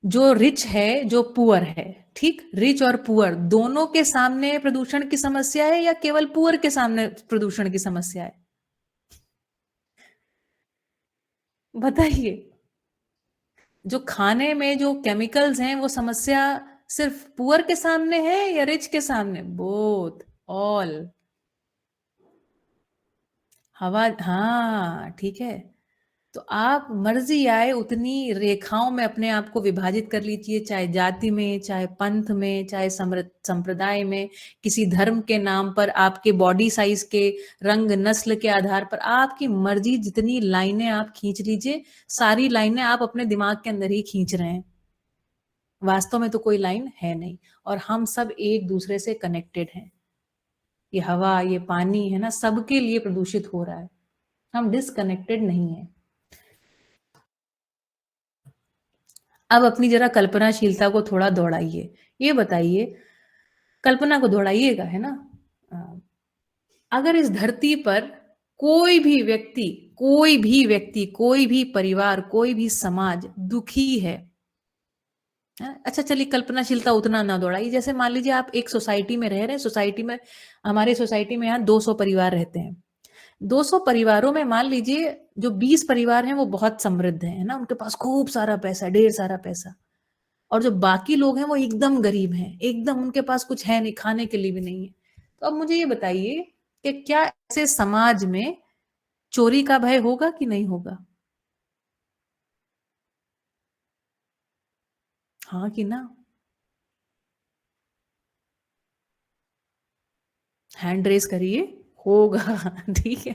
जो रिच है, जो पुअर है, ठीक, रिच और पुअर दोनों के सामने प्रदूषण की समस्या है या केवल पुअर के सामने प्रदूषण की समस्या है? बताइए। जो खाने में जो केमिकल्स हैं, वो समस्या सिर्फ पुअर के सामने है या रिच के सामने? Both, all. हवा, हाँ ठीक है। तो आप मर्जी आए उतनी रेखाओं में अपने आप को विभाजित कर लीजिए, चाहे जाति में, चाहे पंथ में, चाहे संप्रदाय में, किसी धर्म के नाम पर, आपके बॉडी साइज के, रंग नस्ल के आधार पर, आपकी मर्जी जितनी लाइनें आप खींच लीजिए। सारी लाइनें आप अपने दिमाग के अंदर ही खींच रहे हैं, वास्तव में तो कोई लाइन है नहीं। और हम सब एक दूसरे से कनेक्टेड हैं। ये हवा, ये पानी, है ना, सबके लिए प्रदूषित हो रहा है, हम डिसकनेक्टेड नहीं है। अब अपनी जरा कल्पनाशीलता को थोड़ा दौड़ाइए। ये बताइए, कल्पना को दौड़ाइएगा, है ना। अगर इस धरती पर कोई भी व्यक्ति, कोई भी व्यक्ति, कोई भी परिवार, कोई भी समाज दुखी है। अच्छा चलिए कल्पनाशीलता उतना ना दौड़ाइए। जैसे मान लीजिए आप एक सोसाइटी में रह रहे हैं, सोसाइटी में, हमारे सोसाइटी में यहाँ 200 परिवार रहते हैं। 200 परिवारों में मान लीजिए जो 20 परिवार हैं वो बहुत समृद्ध हैं, है ना, उनके पास खूब सारा पैसा, ढेर सारा पैसा, और जो बाकी लोग हैं वो एकदम गरीब हैं, एकदम उनके पास कुछ है नहीं, खाने के लिए भी नहीं है। तो अब मुझे ये बताइए कि क्या ऐसे समाज में चोरी का भय होगा कि नहीं होगा? हाँ कि ना? हैंड रेस करिए, होगा। ठीक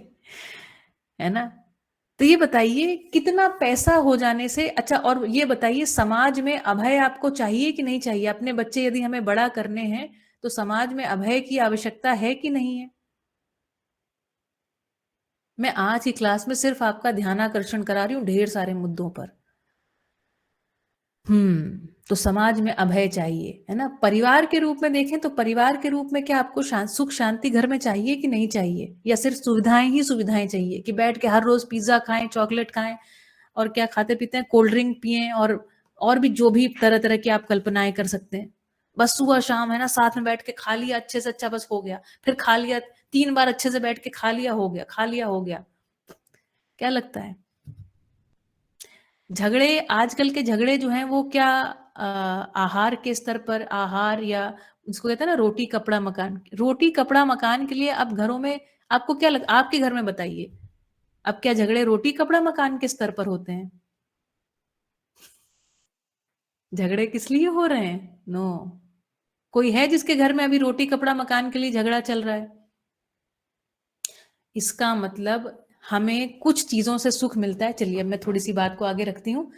है ना? तो ये बताइए कितना पैसा हो जाने से, अच्छा और ये बताइए समाज में अभय आपको चाहिए कि नहीं चाहिए? अपने बच्चे यदि हमें बड़ा करने हैं तो समाज में अभय की आवश्यकता है कि नहीं है? मैं आज की क्लास में सिर्फ आपका ध्यान आकर्षण करा रही हूं ढेर सारे मुद्दों पर। तो समाज में अभय चाहिए, है ना? परिवार के रूप में देखें तो परिवार के रूप में क्या आपको सुख शांति घर में चाहिए कि नहीं चाहिए? या सिर्फ सुविधाएं ही सुविधाएं चाहिए कि बैठ के हर रोज पिज्जा खाएं, चॉकलेट खाएं, और क्या खाते पीते हैं, कोल्ड ड्रिंक पिए, और भी जो भी तरह तरह की आप कल्पनाएं कर सकते हैं, बस सुबह शाम, है ना, साथ में बैठ के खा लिया अच्छे से, अच्छा बस हो गया, फिर खा लिया 3 बार अच्छे से बैठ के खा लिया, हो गया, खा लिया हो गया। क्या लगता है? झगड़े, आजकल के झगड़े जो हैं वो क्या आहार के स्तर पर, आहार या उसको कहते हैं ना रोटी कपड़ा मकान, रोटी कपड़ा मकान के लिए अब घरों में आपको क्या आपके घर में बताइए, अब क्या झगड़े रोटी कपड़ा मकान के स्तर पर होते हैं? झगड़े किस लिए हो रहे हैं? नो, कोई है जिसके घर में अभी रोटी कपड़ा मकान के लिए झगड़ा चल रहा है? इसका मतलब हमें कुछ चीजों से सुख मिलता है। चलिए अब मैं थोड़ी सी बात को आगे रखती हूँ।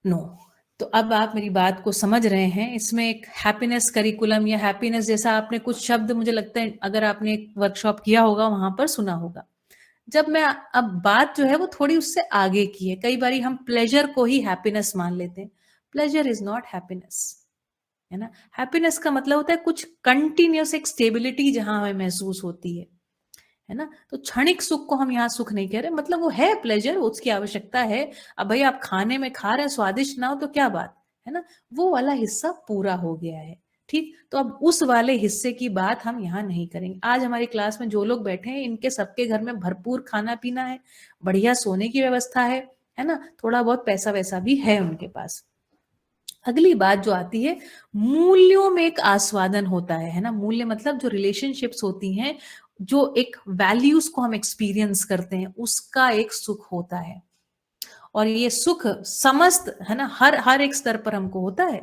नो, तो अब आप मेरी बात को समझ रहे हैं। इसमें एक हैप्पीनेस करिकुलम या हैप्पीनेस जैसा आपने कुछ शब्द, मुझे लगता है अगर आपने एक वर्कशॉप किया होगा वहां पर सुना होगा। जब मैं अब बात जो है वो थोड़ी उससे आगे की है। कई बारी हम प्लेजर को ही हैप्पीनेस मान लेते हैं। प्लेजर इज नॉट हैप्पीनेस, है ना? हैप्पीनेस का मतलब होता है कुछ कंटिन्यूस एक स्टेबिलिटी जहां हमें महसूस होती है ना? तो क्षणिक सुख को हम यहाँ सुख नहीं कह रहे, मतलब वो है प्लेजर, उसकी आवश्यकता है। अब भाई आप खाने में खा रहे हैं, स्वादिष्ट ना हो तो क्या बात, है ना? वो वाला हिस्सा पूरा हो गया है, ठीक? तो अब उस वाले हिस्से की बात हम यहाँ नहीं करेंगे। आज हमारी क्लास में जो लोग बैठे हैं इनके सबके घर में भरपूर खाना पीना है, बढ़िया सोने की व्यवस्था है ना? थोड़ा बहुत पैसा वैसा भी है उनके पास। अगली बात जो आती है, मूल्यों में एक आस्वादन होता है ना? मूल्य मतलब जो रिलेशनशिप्स होती हैं, जो एक वैल्यूज को हम एक्सपीरियंस करते हैं, उसका एक सुख होता है। और ये सुख समस्त, है ना, हर हर एक स्तर पर हमको होता है।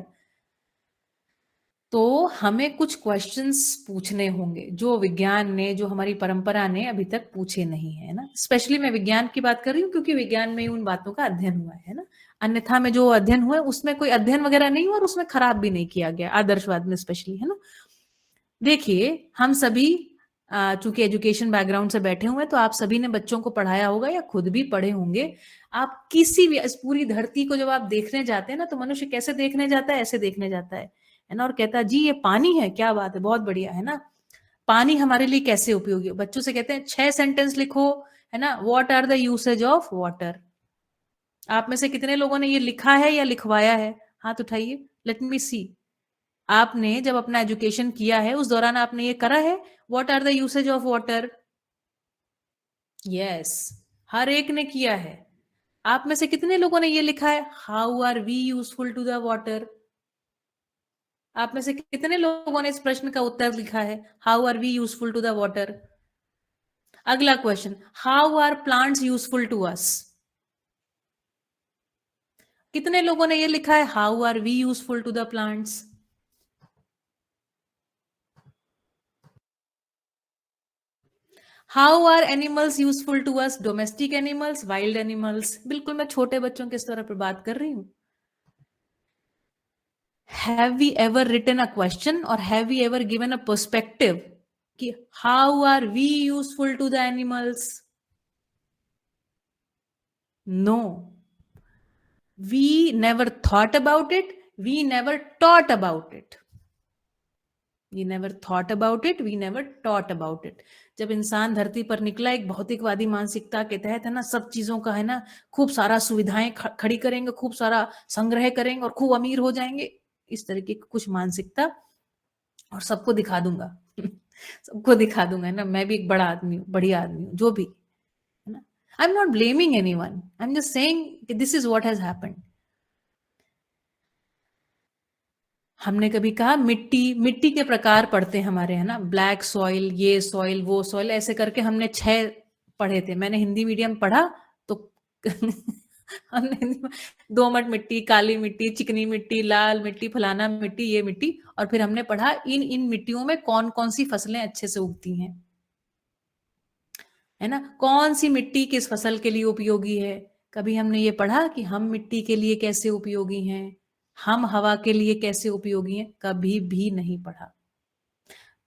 तो हमें कुछ क्वेश्चंस पूछने होंगे जो विज्ञान ने, जो हमारी परंपरा ने अभी तक पूछे नहीं है ना? स्पेशली मैं विज्ञान की बात कर रही हूँ क्योंकि विज्ञान में उन बातों का अध्ययन हुआ है ना? अन्यथा में जो अध्ययन हुआ है उसमें कोई अध्ययन वगैरह नहीं हुआ और उसमें खराब भी नहीं किया गया, आदर्शवाद में स्पेशली, है ना? देखिए हम सभी चूंकि एजुकेशन बैकग्राउंड से बैठे हुए हैं तो आप सभी ने बच्चों को पढ़ाया होगा या खुद भी पढ़े होंगे। आप किसी भी इस पूरी धरती को जब आप देखने जाते हैं ना, तो मनुष्य कैसे देखने जाता है? ऐसे देखने जाता है ना? और कहता है जी ये पानी है, क्या बात है, बहुत बढ़िया, है ना? पानी हमारे लिए कैसे उपयोगी है? बच्चों से कहते हैं 6 सेंटेंस लिखो, है ना? What are the usage of water? आप में से कितने लोगों ने ये लिखा है या लिखवाया है? हाथ उठाइए, लेट मी सी। आपने जब अपना एजुकेशन किया है उस दौरान आपने ये करा है, what are the usage of water? Yes, हर एक ने किया है। आप में से कितने लोगों ने ये लिखा है, how are we useful to the water? आप में से कितने लोगों ने इस प्रश्न का उत्तर लिखा है, how are we useful to the water? अगला question, how are plants useful to us? कितने लोगों ने ये लिखा है, how are we useful to the plants? How are animals useful to us? Domestic animals, wild animals? बिल्कुल मैं छोटे बच्चों के स्तर पर बात कर रही हूं। Have we ever written a question or have we ever given a perspective कि how are we useful to the animals? No, we never thought about it, we never taught about it. We never thought about it, we never taught about it. जब इंसान धरती पर निकला एक भौतिकवादी मानसिकता के तहत, है ना, सब चीजों का, है ना, खूब सारा सुविधाएं खड़ी करेंगे, खूब सारा संग्रह करेंगे और खूब अमीर हो जाएंगे, इस तरीके की कुछ मानसिकता, और सबको दिखा दूंगा सबको दिखा दूंगा, है ना, मैं भी एक बड़ा आदमी हूँ, बढ़िया आदमी हूँ, जो भी, है ना. I am not blaming anyone, I am just saying this is what has happened. हमने कभी कहा मिट्टी के प्रकार पढ़ते हैं हमारे, है ना, ब्लैक सॉइल, ये सॉइल, वो सॉइल, ऐसे करके हमने 6 पढ़े थे. मैंने हिंदी मीडियम पढ़ा तो हमने दोमट मिट्टी, काली मिट्टी, चिकनी मिट्टी, लाल मिट्टी, फलाना मिट्टी, ये मिट्टी, और फिर हमने पढ़ा इन मिट्टियों में कौन कौन सी फसलें अच्छे से उगती हैं, है ना, कौन सी मिट्टी किस फसल के लिए उपयोगी है. कभी हमने ये पढ़ा कि हम मिट्टी के लिए कैसे उपयोगी हैं, हम हवा के लिए कैसे उपयोगी हैं? कभी भी नहीं पढ़ा.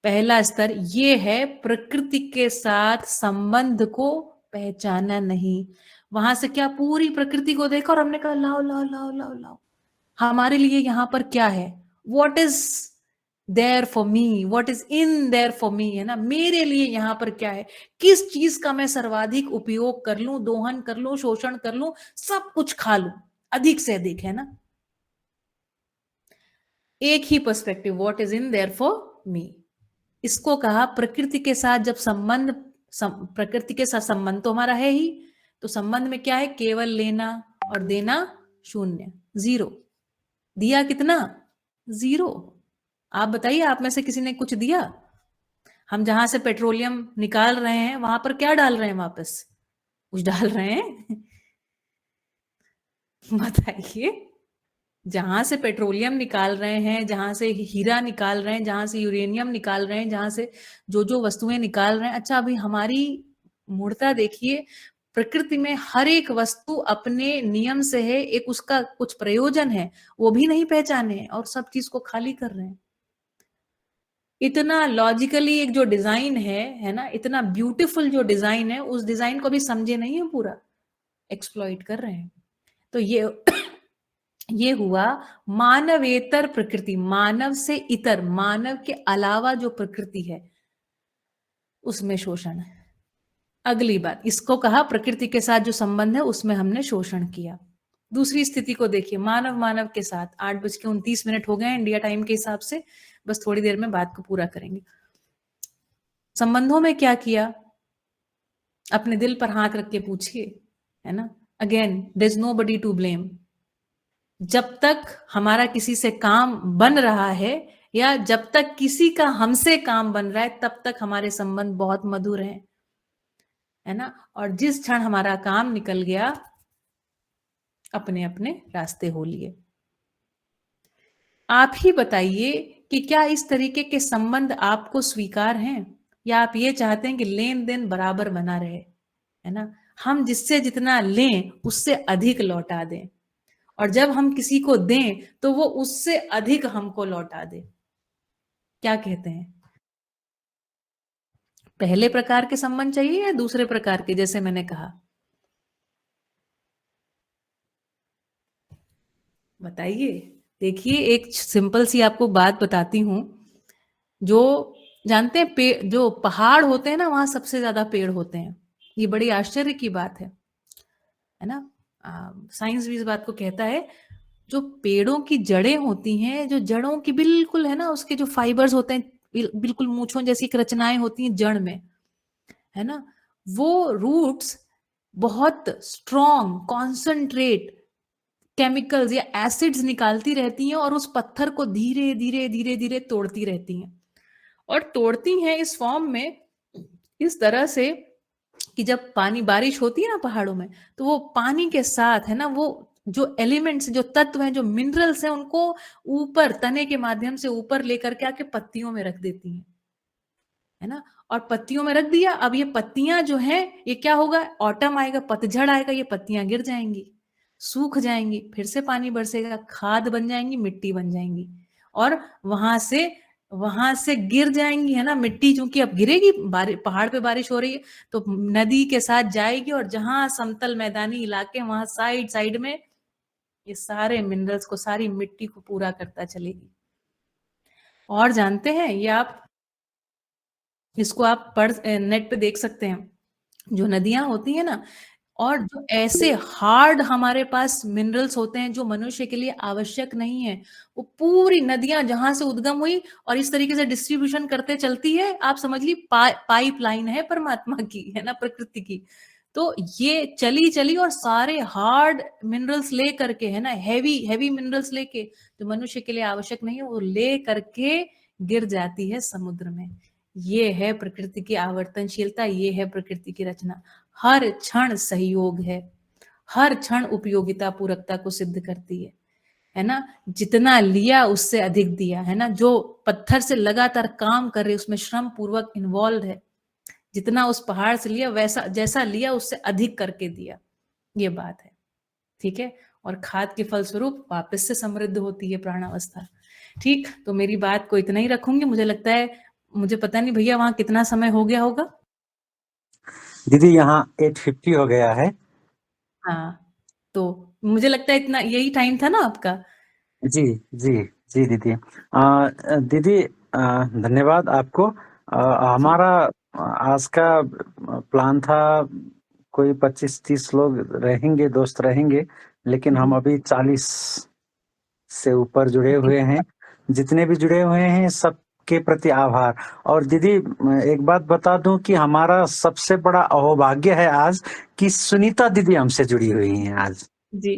पहला स्तर ये है प्रकृति के साथ संबंध को पहचाना नहीं. वहां से क्या पूरी प्रकृति को देखा और हमने कहा लाओ लाओ लाओ लाओ लाओ, हमारे लिए यहाँ पर क्या है, what is there for me, what is in there for me, है ना, मेरे लिए यहाँ पर क्या है, किस चीज का मैं सर्वाधिक उपयोग कर लूं, दोहन कर लूं, शोषण कर लूं, सब कुछ खा लूं अधिक से अधिक, है ना. एक ही perspective, what is in there for me. इसको कहा प्रकृति के साथ जब संबंध, प्रकृति के साथ संबंध तो हमारा है ही, तो संबंध में क्या है, केवल लेना और देना, शून्य, जीरो. दिया कितना, जीरो. आप बताइए, आप में से किसी ने कुछ दिया? हम जहां से पेट्रोलियम निकाल रहे हैं वहां पर क्या डाल रहे हैं, वापस कुछ डाल रहे हैं? बताइए, जहां से पेट्रोलियम निकाल रहे हैं, जहां से हीरा निकाल रहे हैं, जहां से यूरेनियम निकाल रहे हैं, जहां से जो जो वस्तुएं निकाल रहे हैं, अच्छा अभी हमारी मूर्ता देखिए, प्रकृति में हर एक वस्तु अपने नियम से है, एक उसका कुछ प्रयोजन है, वो भी नहीं पहचाने और सब चीज को खाली कर रहे हैं. इतना लॉजिकली एक जो डिजाइन है ना, इतना ब्यूटीफुल जो डिजाइन है, उस डिजाइन को भी समझे नहीं है, पूरा एक्सप्लॉइट कर रहे हैं. तो ये हुआ मानवेतर प्रकृति, मानव से इतर, मानव के अलावा जो प्रकृति है उसमें शोषण है. अगली बात, इसको कहा प्रकृति के साथ जो संबंध है उसमें हमने शोषण किया. दूसरी स्थिति को देखिए, मानव के साथ. 8:29 हो गए हैं इंडिया टाइम के हिसाब से, बस थोड़ी देर में बात को पूरा करेंगे. संबंधों में क्या किया, अपने दिल पर हाथ रख के पूछिए, है ना. Again, there is nobody to blame. जब तक हमारा किसी से काम बन रहा है या जब तक किसी का हमसे काम बन रहा है, तब तक हमारे संबंध बहुत मधुर हैं, है ना. और जिस क्षण हमारा काम निकल गया, अपने अपने रास्ते हो लिए. आप ही बताइए कि क्या इस तरीके के संबंध आपको स्वीकार हैं, या आप ये चाहते हैं कि लेन देन बराबर बना रहे, है ना, हम जिससे जितना लें उससे अधिक लौटा दें, और जब हम किसी को दें तो वो उससे अधिक हमको लौटा दे. क्या कहते हैं, पहले प्रकार के संबंध चाहिए या दूसरे प्रकार के, जैसे मैंने कहा, बताइए. देखिए, एक सिंपल सी आपको बात बताती हूं. जो जानते हैं, जो पहाड़ होते हैं ना, वहां सबसे ज्यादा पेड़ होते हैं. ये बड़ी आश्चर्य की बात है ना. साइंस भी इस बात को कहता है. जो पेड़ों की जड़ें होती हैं, जो जड़ों की बिल्कुल, है ना, उसके जो फाइबर्स होते हैं, बिल्कुल मूंछों जैसी रचनाएं होती हैं जड़ में, है ना, वो रूट्स बहुत स्ट्रॉन्ग, कॉन्सेंट्रेट केमिकल्स या एसिड्स निकालती रहती हैं और उस पत्थर को धीरे धीरे धीरे धीरे तोड़ती रहती हैं. और तोड़ती हैं इस फॉर्म में, इस तरह से कि जब पानी, बारिश होती है ना पहाड़ों में, तो वो पानी के साथ, है ना, वो जो एलिमेंट्स, जो तत्व हैं, जो मिनरल्स हैं, उनको ऊपर तने के माध्यम से ऊपर लेकर के आके पत्तियों में रख देती हैं, है ना. और पत्तियों में रख दिया, अब ये पत्तियां जो हैं, ये क्या होगा, ऑटम आएगा, पतझड़ आएगा, ये पत्तियां गिर जाएंगी, सूख जाएंगी, फिर से पानी बरसेगा, खाद बन जाएंगी, मिट्टी बन जाएंगी, और वहां से गिर जाएंगी, है ना. मिट्टी चूंकि अब गिरेगी, पहाड़ पे बारिश हो रही है, तो नदी के साथ जाएगी, और जहां समतल मैदानी इलाके, वहां साइड साइड में ये सारे मिनरल्स को, सारी मिट्टी को पूरा करता चलेगी. और जानते हैं ये आप इसको आप पढ़ नेट पे देख सकते हैं, जो नदियां होती है ना, और जो ऐसे हार्ड हमारे पास मिनरल्स होते हैं जो मनुष्य के लिए आवश्यक नहीं है, वो पूरी नदियां जहां से उद्गम हुई और इस तरीके से डिस्ट्रीब्यूशन करते चलती है, आप समझ ली पाइपलाइन है परमात्मा की, है ना, प्रकृति की। तो ये चली चली और सारे हार्ड मिनरल्स ले करके, है ना, हैवी मिनरल्स लेके जो मनुष्य के लिए आवश्यक नहीं है, वो ले करके गिर जाती है समुद्र में। ये है प्रकृति की आवर्तनशीलता, ये है प्रकृति की रचना। हर क्षण सहयोग है, हर क्षण उपयोगिता पूरकता को सिद्ध करती है ना। जितना लिया उससे अधिक दिया, है ना। जो पत्थर से लगातार काम कर रहे उसमें श्रम पूर्वक इन्वॉल्व है, जितना उस पहाड़ से लिया वैसा जैसा लिया उससे अधिक करके दिया, ये बात है, ठीक है। और खाद के फलस्वरूप वापस से समृद्ध होती है प्राणावस्था। ठीक, तो मेरी बात को इतना ही रखूंगी। मुझे लगता है, मुझे पता नहीं भैया वहां कितना समय हो गया होगा। दीदी यहाँ 8:50 हो गया है। हाँ, तो मुझे लगता है इतना यही टाइम था ना आपका। जी जी जी दीदी। दीदी धन्यवाद आपको। हमारा आज का प्लान था कोई 25-30 लोग रहेंगे, दोस्त रहेंगे, लेकिन हम अभी 40 से ऊपर जुड़े हुए हैं। जितने भी जुड़े हुए हैं सबके प्रति आभार। और दीदी एक बात बता दूं कि हमारा सबसे बड़ा अहोभाग्य है आज कि सुनीता दीदी हमसे जुड़ी हुई हैं आज। जी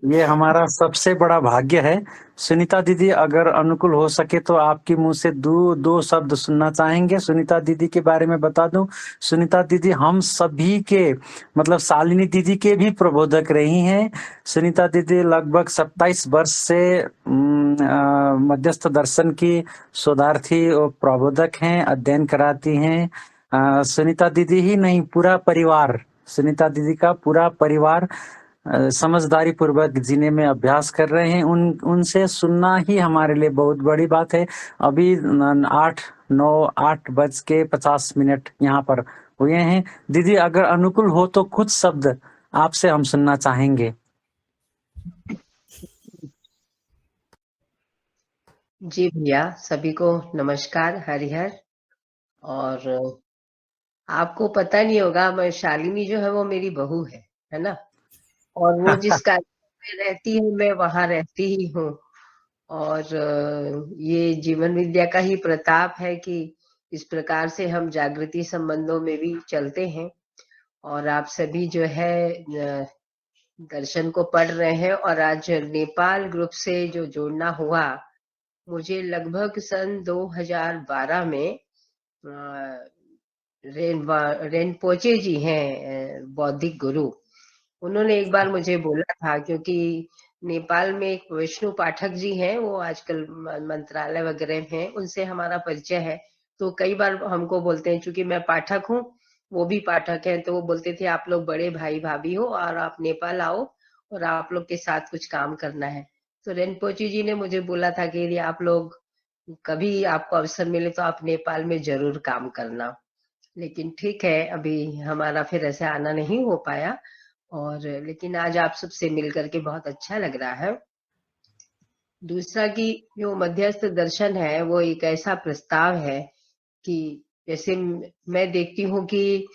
ये हमारा सबसे बड़ा भाग्य है। सुनीता दीदी अगर अनुकूल हो सके तो आपके मुंह से दो शब्द सुनना चाहेंगे। सुनीता दीदी के बारे में बता दूं, सुनीता दीदी हम सभी के मतलब शालिनी दीदी के भी प्रबोधक रही हैं। सुनीता दीदी लगभग 27 वर्ष से मध्यस्थ दर्शन की शोधार्थी और प्रबोधक हैं, अध्ययन कराती हैं। सुनीता दीदी ही नहीं, पूरा परिवार, सुनीता दीदी का पूरा परिवार समझदारी पूर्वक जीने में अभ्यास कर रहे हैं। उनसे सुनना ही हमारे लिए बहुत बड़ी बात है। अभी 8:50 यहाँ पर हुए हैं। दीदी अगर अनुकूल हो तो कुछ शब्द आपसे हम सुनना चाहेंगे। जी भैया, सभी को नमस्कार, हरिहर। और आपको पता नहीं होगा, मैं शालिनी जो है वो मेरी बहू है ना। और वो जिस कार्यक्रम में रहती है मैं वहां रहती ही हूँ। और ये जीवन विद्या का ही प्रताप है कि इस प्रकार से हम जागृति संबंधों में भी चलते हैं। और आप सभी जो है दर्शन को पढ़ रहे हैं। और आज नेपाल ग्रुप से जो जोड़ना हुआ, मुझे लगभग सन 2012 में रेनपोचे जी हैं बौद्धिक गुरु, उन्होंने एक बार मुझे बोला था, क्योंकि नेपाल में एक विष्णु पाठक जी हैं, वो आजकल मंत्रालय वगैरह में हैं, उनसे हमारा परिचय है। तो कई बार हमको बोलते हैं, चूंकि मैं पाठक हूँ, वो भी पाठक हैं, तो वो बोलते थे आप लोग बड़े भाई भाभी हो और आप नेपाल आओ और आप लोग के साथ कुछ काम करना है। तो रेनपोची जी ने मुझे बोला था कि यदि आप लोग कभी आपको अवसर मिले तो आप नेपाल में जरूर काम करना। लेकिन ठीक है, अभी हमारा फिर ऐसे आना नहीं हो पाया। और लेकिन आज आप सबसे मिलकर के बहुत अच्छा लग रहा है। दूसरा कि जो मध्यस्थ दर्शन है वो एक ऐसा प्रस्ताव है कि जैसे मैं देखती हूँ कि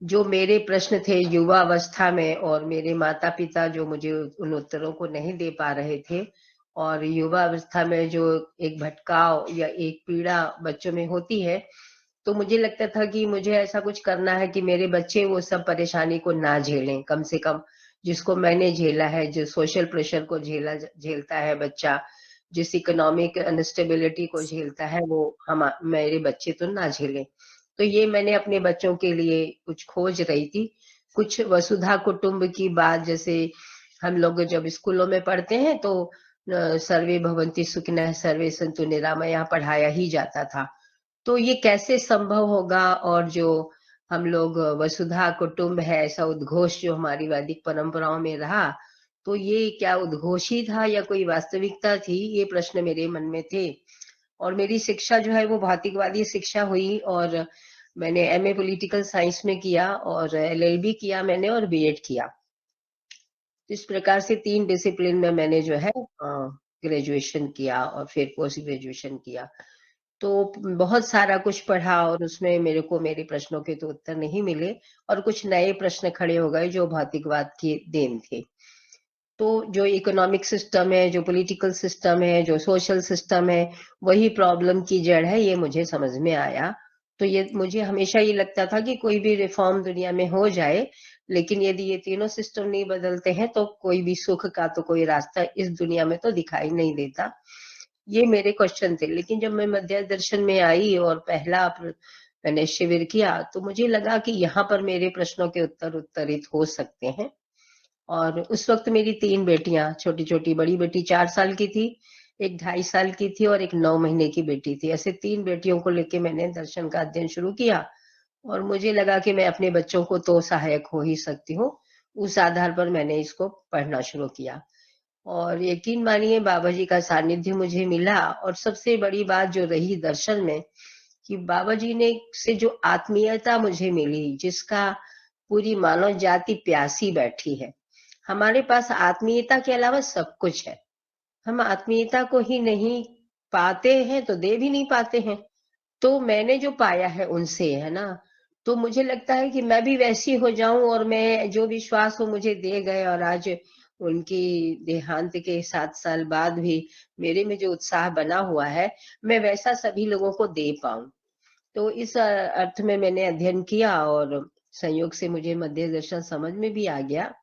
जो मेरे प्रश्न थे युवा अवस्था में, और मेरे माता पिता जो मुझे उन उत्तरों को नहीं दे पा रहे थे, और युवा अवस्था में जो एक भटकाव या एक पीड़ा बच्चों में होती है, तो मुझे लगता था कि मुझे ऐसा कुछ करना है कि मेरे बच्चे वो सब परेशानी को ना झेलें। कम से कम जिसको मैंने झेला है, जो सोशल प्रेशर को झेलता है बच्चा, जिस इकोनॉमिक अनस्टेबिलिटी को झेलता है, वो मेरे बच्चे तो ना झेलें। तो ये मैंने अपने बच्चों के लिए कुछ खोज रही थी। कुछ वसुधा कुटुंब की बात, जैसे हम लोग जब स्कूलों में पढ़ते हैं तो सर्वे भवन्ति सुखिनः सर्वे सन्तु निरामया पढ़ाया ही जाता था। तो ये कैसे संभव होगा? और जो हम लोग वसुधा कुटुंब है, ऐसा उद्घोष जो हमारी वैदिक परंपराओं में रहा, तो ये क्या उद्घोष ही था या कोई वास्तविकता थी? ये प्रश्न मेरे मन में थे। और मेरी शिक्षा जो है वो भौतिकवादी शिक्षा हुई, और मैंने एमए पॉलिटिकल साइंस में किया, और एलएलबी किया मैंने, और बीएड किया। इस प्रकार से 3 डिसिप्लिन में मैंने जो है ग्रेजुएशन किया और फिर पोस्ट ग्रेजुएशन किया। तो बहुत सारा कुछ पढ़ा और उसमें मेरे को मेरे प्रश्नों के तो उत्तर नहीं मिले और कुछ नए प्रश्न खड़े हो गए जो भौतिकवाद की देन थे। तो जो इकोनॉमिक सिस्टम है, जो पॉलिटिकल सिस्टम है, जो सोशल सिस्टम है, वही प्रॉब्लम की जड़ है, ये मुझे समझ में आया। तो ये मुझे हमेशा ये लगता था कि कोई भी रिफॉर्म दुनिया में हो जाए, लेकिन यदि ये तीनों सिस्टम नहीं बदलते हैं तो कोई भी सुख का तो कोई रास्ता इस दुनिया में तो दिखाई नहीं देता। ये मेरे क्वेश्चन थे। लेकिन जब मैं मध्य दर्शन में आई और पहला मैंने शिविर किया तो मुझे लगा कि यहाँ पर मेरे प्रश्नों के उत्तर उत्तरित हो सकते हैं। और उस वक्त मेरी 3 बेटियां, छोटी छोटी, बड़ी बेटी 4 साल की थी, एक 2.5 साल की थी और एक 9 महीने की बेटी थी। ऐसे 3 बेटियों को लेके मैंने दर्शन का अध्ययन शुरू किया और मुझे लगा कि मैं अपने बच्चों को तो सहायक हो ही सकती हूँ। उस आधार पर मैंने इसको पढ़ना शुरू किया और यकीन मानिए बाबा जी का सानिध्य मुझे मिला। और सबसे बड़ी बात जो रही दर्शन में कि बाबा जी ने से जो आत्मीयता मुझे मिली, जिसका पूरी मानव जाति प्यासी बैठी है। हमारे पास आत्मीयता के अलावा सब कुछ है, हम आत्मीयता को ही नहीं पाते हैं तो दे भी नहीं पाते हैं। तो मैंने जो पाया है उनसे, है ना, तो मुझे लगता है कि मैं भी वैसी हो जाऊं और मैं जो विश्वास वो मुझे दे गए और आज उनकी देहांत के 7 साल बाद भी मेरे में जो उत्साह बना हुआ है, मैं वैसा सभी लोगों को दे पाऊं। तो इस अर्थ में मैंने अध्ययन किया और संयोग से मुझे मध्य दर्शन समझ में भी आ गया।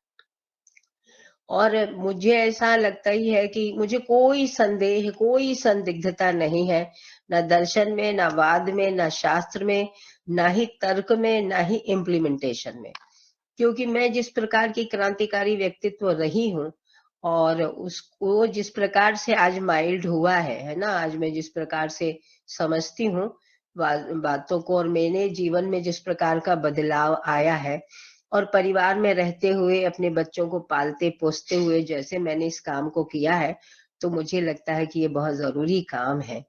और मुझे ऐसा लगता ही है कि मुझे कोई संदेह, कोई संदिग्धता नहीं है, ना दर्शन में, ना वाद में, ना शास्त्र में, ना ही तर्क में, ना ही इम्प्लीमेंटेशन में। क्योंकि मैं जिस प्रकार की क्रांतिकारी व्यक्तित्व रही हूँ और उसको जिस प्रकार से आज माइल्ड हुआ है ना, आज मैं जिस प्रकार से समझती हूँ बातों को और मैंने जीवन में जिस प्रकार का बदलाव आया है और परिवार में रहते हुए अपने बच्चों को पालते पोसते हुए जैसे मैंने इस काम को किया है, तो मुझे लगता है कि ये बहुत जरूरी काम है।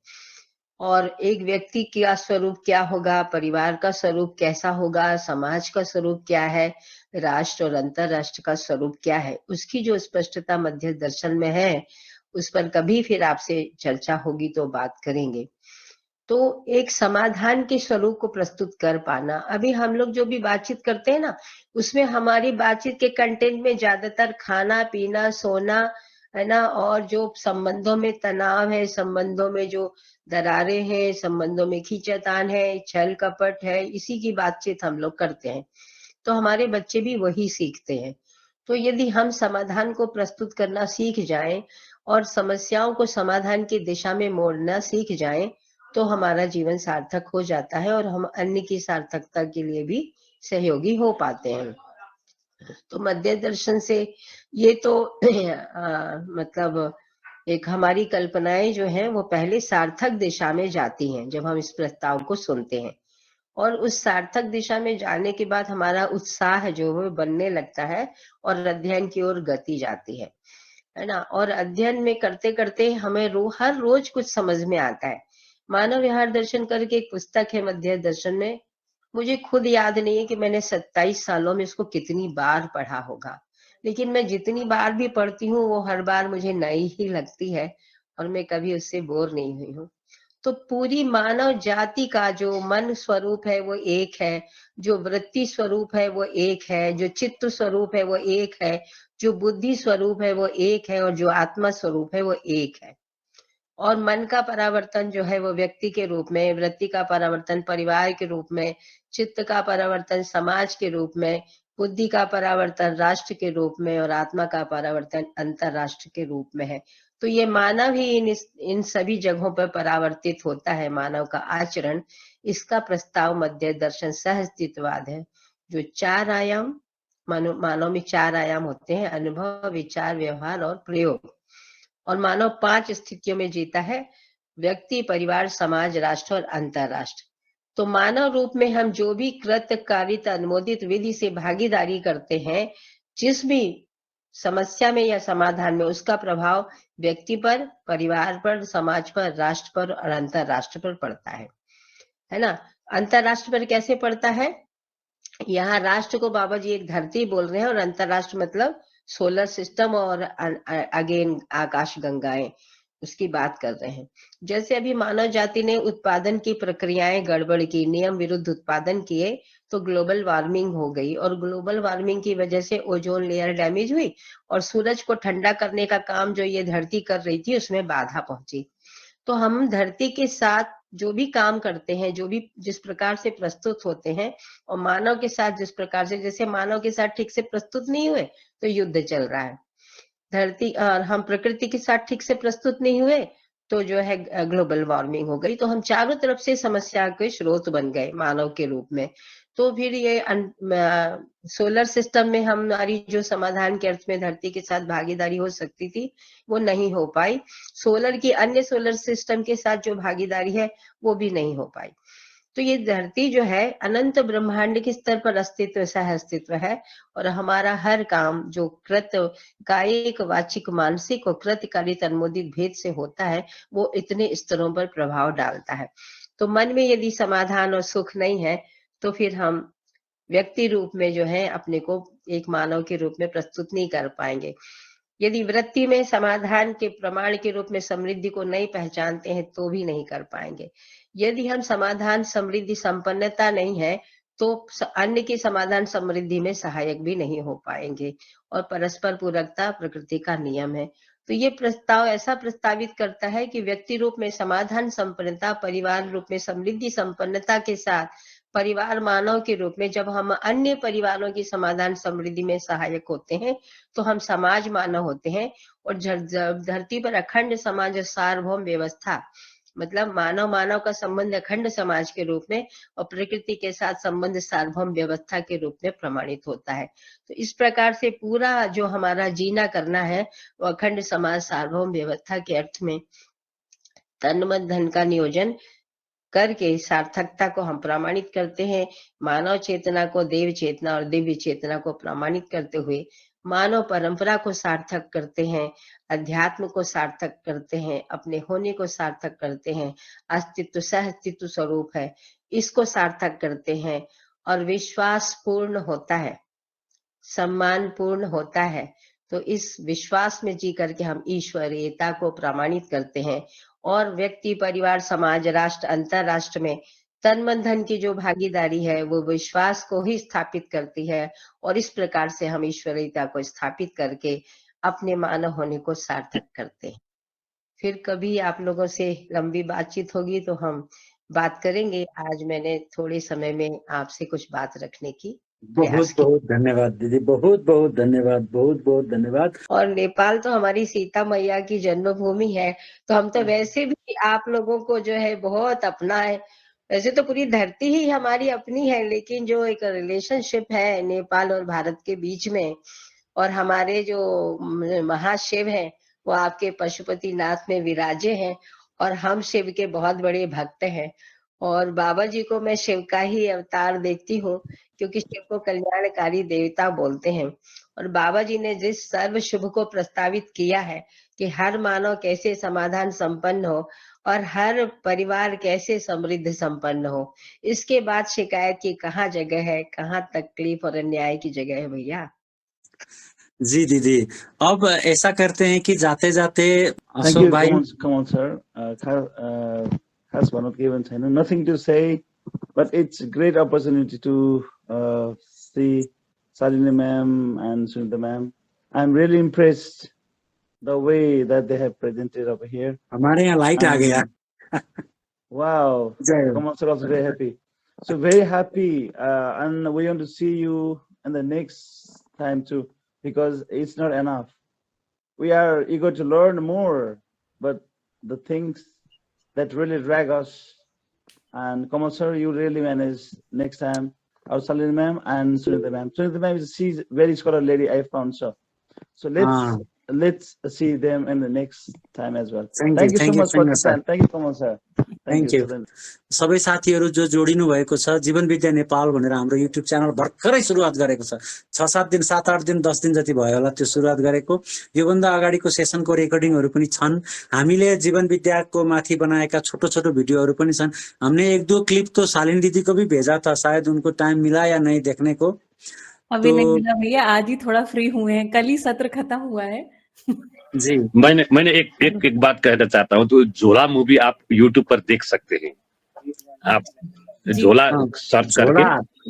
और एक व्यक्ति का स्वरूप क्या होगा, परिवार का स्वरूप कैसा होगा, समाज का स्वरूप क्या है, राष्ट्र और अंतरराष्ट्र का स्वरूप क्या है, उसकी जो स्पष्टता मध्य दर्शन में है, उस पर कभी फिर आपसे चर्चा होगी तो बात करेंगे। तो एक समाधान के स्वरूप को प्रस्तुत कर पाना, अभी हम लोग जो भी बातचीत करते हैं ना, उसमें हमारी बातचीत के कंटेंट में ज्यादातर खाना पीना सोना, है ना, और जो संबंधों में तनाव है, संबंधों में जो दरारें हैं, संबंधों में खींचातान है, छल कपट है, इसी की बातचीत हम लोग करते हैं। तो हमारे बच्चे भी वही सीखते हैं। तो यदि हम समाधान को प्रस्तुत करना सीख जाएं और समस्याओं को समाधान की दिशा में मोड़ना सीख जाएं, तो हमारा जीवन सार्थक हो जाता है और हम अन्य की सार्थकता के लिए भी सहयोगी हो पाते हैं। तो मध्य दर्शन से ये तो मतलब एक हमारी कल्पनाएं जो हैं वो पहले सार्थक दिशा में जाती हैं जब हम इस प्रस्ताव को सुनते हैं, और उस सार्थक दिशा में जाने के बाद हमारा उत्साह जो है बनने लगता है और अध्ययन की ओर गति जाती है ना। और अध्ययन में करते करते हमें हर रोज कुछ समझ में आता है। मानव विहार दर्शन करके एक पुस्तक है मध्य दर्शन में, मुझे खुद याद नहीं है कि मैंने 27 सालों में इसको कितनी बार पढ़ा होगा, लेकिन मैं जितनी बार भी पढ़ती हूँ वो हर बार मुझे नई ही लगती है और मैं कभी उससे बोर नहीं हुई हूँ। तो पूरी मानव जाति का जो मन स्वरूप है वो एक है, जो वृत्ति स्वरूप है वो एक है, जो चित्त स्वरूप है वो एक है, जो बुद्धि स्वरूप है वो एक है और जो आत्मा स्वरूप है वो एक है। और मन का परावर्तन जो है वो व्यक्ति के रूप में, वृत्ति का परावर्तन परिवार के रूप में, चित्त का परावर्तन समाज के रूप में, बुद्धि का परावर्तन राष्ट्र के रूप में और आत्मा का परावर्तन अंतरराष्ट्र के रूप में है। तो ये मानव ही इन सभी जगहों पर परावर्तित होता है, मानव का आचरण। इसका प्रस्ताव मध्य दर्शन सहअस्तित्ववाद है, जो 4 आयाम, मानव में 4 आयाम होते हैं, अनुभव, विचार, व्यवहार और प्रयोग। और मानव 5 स्थितियों में जीता है, व्यक्ति, परिवार, समाज, राष्ट्र और अंतरराष्ट्र। तो मानव रूप में हम जो भी कृत्य कारित अनुमोदित विधि से भागीदारी करते हैं, जिस भी समस्या में या समाधान में, उसका प्रभाव व्यक्ति पर, परिवार पर, समाज पर, राष्ट्र पर और अंतरराष्ट्र पर पड़ता है ना। अंतरराष्ट्र पर कैसे पड़ता है? यहाँ राष्ट्र को बाबा जी एक धरती बोल रहे हैं और अंतरराष्ट्र मतलब सोलर सिस्टम और अगेन आकाश गंगाएं। उसकी बात कर रहे हैं। जैसे अभी मानव जाति ने उत्पादन की प्रक्रियाएं गड़बड़ की, नियम विरुद्ध उत्पादन किए, तो ग्लोबल वार्मिंग हो गई, और ग्लोबल वार्मिंग की वजह से ओजोन लेयर डैमेज हुई, और सूरज को ठंडा करने का काम जो ये धरती कर रही थी उसमें बाधा पहुंची। तो हम धरती के साथ जो भी काम करते हैं, जो भी जिस प्रकार से प्रस्तुत होते हैं, और मानव के साथ जिस प्रकार से, जैसे मानव के साथ ठीक से प्रस्तुत नहीं हुए तो युद्ध चल रहा है। धरती और हम प्रकृति के साथ ठीक से प्रस्तुत नहीं हुए तो जो है ग्लोबल वार्मिंग हो गई। तो हम चारों तरफ से समस्या के स्रोत बन गए मानव के रूप में। तो फिर ये सोलर सिस्टम में हमारी जो समाधान के अर्थ में धरती के साथ भागीदारी हो सकती थी वो नहीं हो पाई। सोलर की अन्य सोलर सिस्टम के साथ जो भागीदारी है वो भी नहीं हो पाई। तो ये धरती जो है अनंत ब्रह्मांड के स्तर पर अस्तित्व सह अस्तित्व है, और हमारा हर काम जो कृत कायिक, वाचिक, मानसिक और कृतकारी तन्मोदित भेद से होता है वो इतने स्तरों पर प्रभाव डालता है। तो मन में यदि समाधान और सुख नहीं है तो फिर हम व्यक्ति रूप में जो है अपने को एक मानव के रूप में प्रस्तुत नहीं कर पाएंगे। यदि वृत्ति में समाधान के प्रमाण के रूप में समृद्धि को नहीं पहचानते हैं तो भी नहीं कर पाएंगे। यदि हम समाधान, समृद्धि, संपन्नता नहीं है तो अन्य के समाधान समृद्धि में सहायक भी नहीं हो पाएंगे। और परस्पर पूरकता प्रकृति का नियम है। तो ये प्रस्ताव ऐसा प्रस्तावित करता है कि व्यक्ति रूप में समाधान संपन्नता, परिवार रूप में समृद्धि संपन्नता के साथ परिवार मानव के रूप में जब हम अन्य परिवारों की समाधान समृद्धि में सहायक होते हैं तो हम समाज मानव होते हैं। और जब धरती पर अखंड समाज, सार्वभौम व्यवस्था, मतलब मानव मानव का संबंध अखंड समाज के रूप में और प्रकृति के साथ संबंध सार्वभौम व्यवस्था के रूप में प्रमाणित होता है। तो इस प्रकार से पूरा जो हमारा जीना करना है वो अखंड समाज, सार्वभौम व्यवस्था के अर्थ में तन मन धन का नियोजन करके सार्थकता को हम प्रमाणित करते हैं। मानव चेतना को देव चेतना और दिव्य चेतना को प्रमाणित करते हुए मानव परंपरा को सार्थक करते हैं, अध्यात्म को सार्थक करते हैं, अपने होने को सार्थक करते हैं, अस्तित्व सह अस्तित्व स्वरूप है इसको सार्थक करते हैं, और विश्वास पूर्ण होता है, सम्मान पूर्ण होता है। तो इस विश्वास में जी करके हम ईश्वरीयता को प्रमाणित करते हैं, और व्यक्ति, परिवार, समाज, राष्ट्र, अंतरराष्ट्र में तन मन धन की जो भागीदारी है वो विश्वास को ही स्थापित करती है, और इस प्रकार से हम ईश्वरीयता को स्थापित करके अपने मानव होने को सार्थक करते हैं। फिर कभी आप लोगों से लंबी बातचीत होगी तो हम बात करेंगे। आज मैंने थोड़े समय में आपसे कुछ बात रखने की बहुत बहुत धन्यवाद दीदी, बहुत बहुत धन्यवाद, बहुत बहुत धन्यवाद। और नेपाल तो हमारी सीता मैया की जन्मभूमि है, तो हम तो वैसे भी आप लोगों को जो है बहुत अपना है। वैसे तो पूरी धरती ही हमारी अपनी है, लेकिन जो एक रिलेशनशिप है नेपाल और भारत के बीच में, और हमारे जो महाशिव हैं वो आपके पशुपतिनाथ में विराजे हैं, और हम शिव के बहुत बड़े भक्त हैं। और बाबा जी को मैं शिव का ही अवतार देखती हूँ, क्योंकि शिव को कल्याणकारी देवता बोलते हैं। और बाबा जी ने जिस सर्व शुभ को प्रस्तावित किया है कि हर मानव कैसे समाधान संपन्न हो और हर परिवार कैसे समृद्ध संपन्न हो, इसके बाद शिकायत की कहाँ जगह है, कहाँ तकलीफ और अन्याय की जगह है भैया। जी दीदी, अब ऐसा करते हैं कि जाते जाते Thank अशोक you. भाई, Come on, sir. Has one not given channel. Nothing to say, but it's a great opportunity to see Salini ma'am and Sunita ma'am. I'm really impressed the way that they have presented over here. हमारे यहाँ light आ गया। Wow. जय हो। Come on, sir. Also very happy. So very happy, and we want to see you in the next time too, because it's not enough. We are eager to learn more, but the things that really drag us, and come on, sir, you really manage next time. Our Salini ma'am and Sunita ma'am. Sunita ma'am, she's very scholarly lady I found, so let's see them in the next time as well. Thank you so much for the time. Thank you so much, sir. Thank you. सबै साथीहरू जो जोडिनु भएको छ, जीवन विद्या नेपाल भनेर हाम्रो YouTube channel भर्खरै सुरुवात गरेको छ। 6-7 दिन, 7-8 दिन, 10 दिन जति भयो होला त्यो सुरुवात गरेको। योभन्दा अगाडिको सेसनको रेकर्डिङहरू पनि छन्। हामीले जीवन विद्याको माथि बनाएका छोटो छोटो भिडियोहरू पनि छन्। हमने 1-2 क्लिप तो शालिनी दीदी को भी भेजा था, शायद उनको टाइम मिला या नहीं देखने को। अभी नहीं मिला भैया, आज ही थोड़ा फ्री हुए हैं, कल ही सत्र खत्म हुआ है। जी मैंने एक बात कहना चाहता हूँ, तो झोला मूवी आप YouTube पर देख सकते हैं। आप जी झोला हाँ, सर्च करके,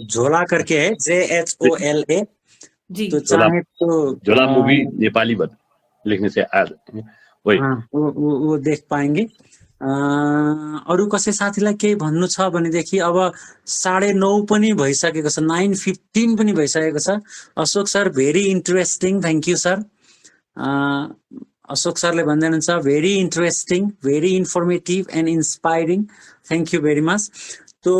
झोला करके है JHOLA, जी तो झोला चाहे तो झोला मूवी नेपाली बद लिखने से वही। हाँ वो देख पाएंगे। अरू कसै साथीलाई केही भन्नु छ भनेदेखि अब 9:30 पनि भइसकेको छ, 9:15 पनि भइसकेको छ। Ashok sir very interesting, thank you sir. Ashok सरले भन्दै हुनुहुन्छ very interesting, very informative and inspiring, thank you very much. तो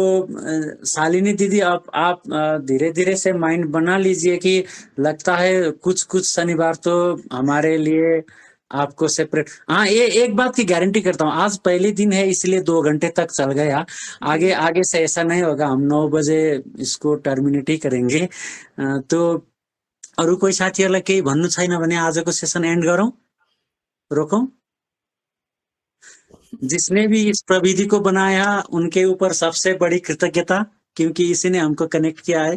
शालिनी दीदी आप धीरे धीरे से माइंड बना लीजिए कि लगता है कुछ शनिवार तो हमारे लिए आपको सेपरेट। हाँ, ये एक बात की गारंटी करता हूँ, आज पहले दिन है इसलिए 2 घंटे तक चल गया। आगे से ऐसा नहीं होगा, हम 9 बजे इसको टर्मिनेट ही करेंगे। तो अरू कोही साथीहरूलाई केही भन्नु छैन भने आजको सेसन एन्ड गरौँ, रोकौं। जिसने भी इस प्रविधि को बनाया उनके ऊपर सबसे बड़ी कृतज्ञता, क्योंकि इसी ने हमको कनेक्ट किया है।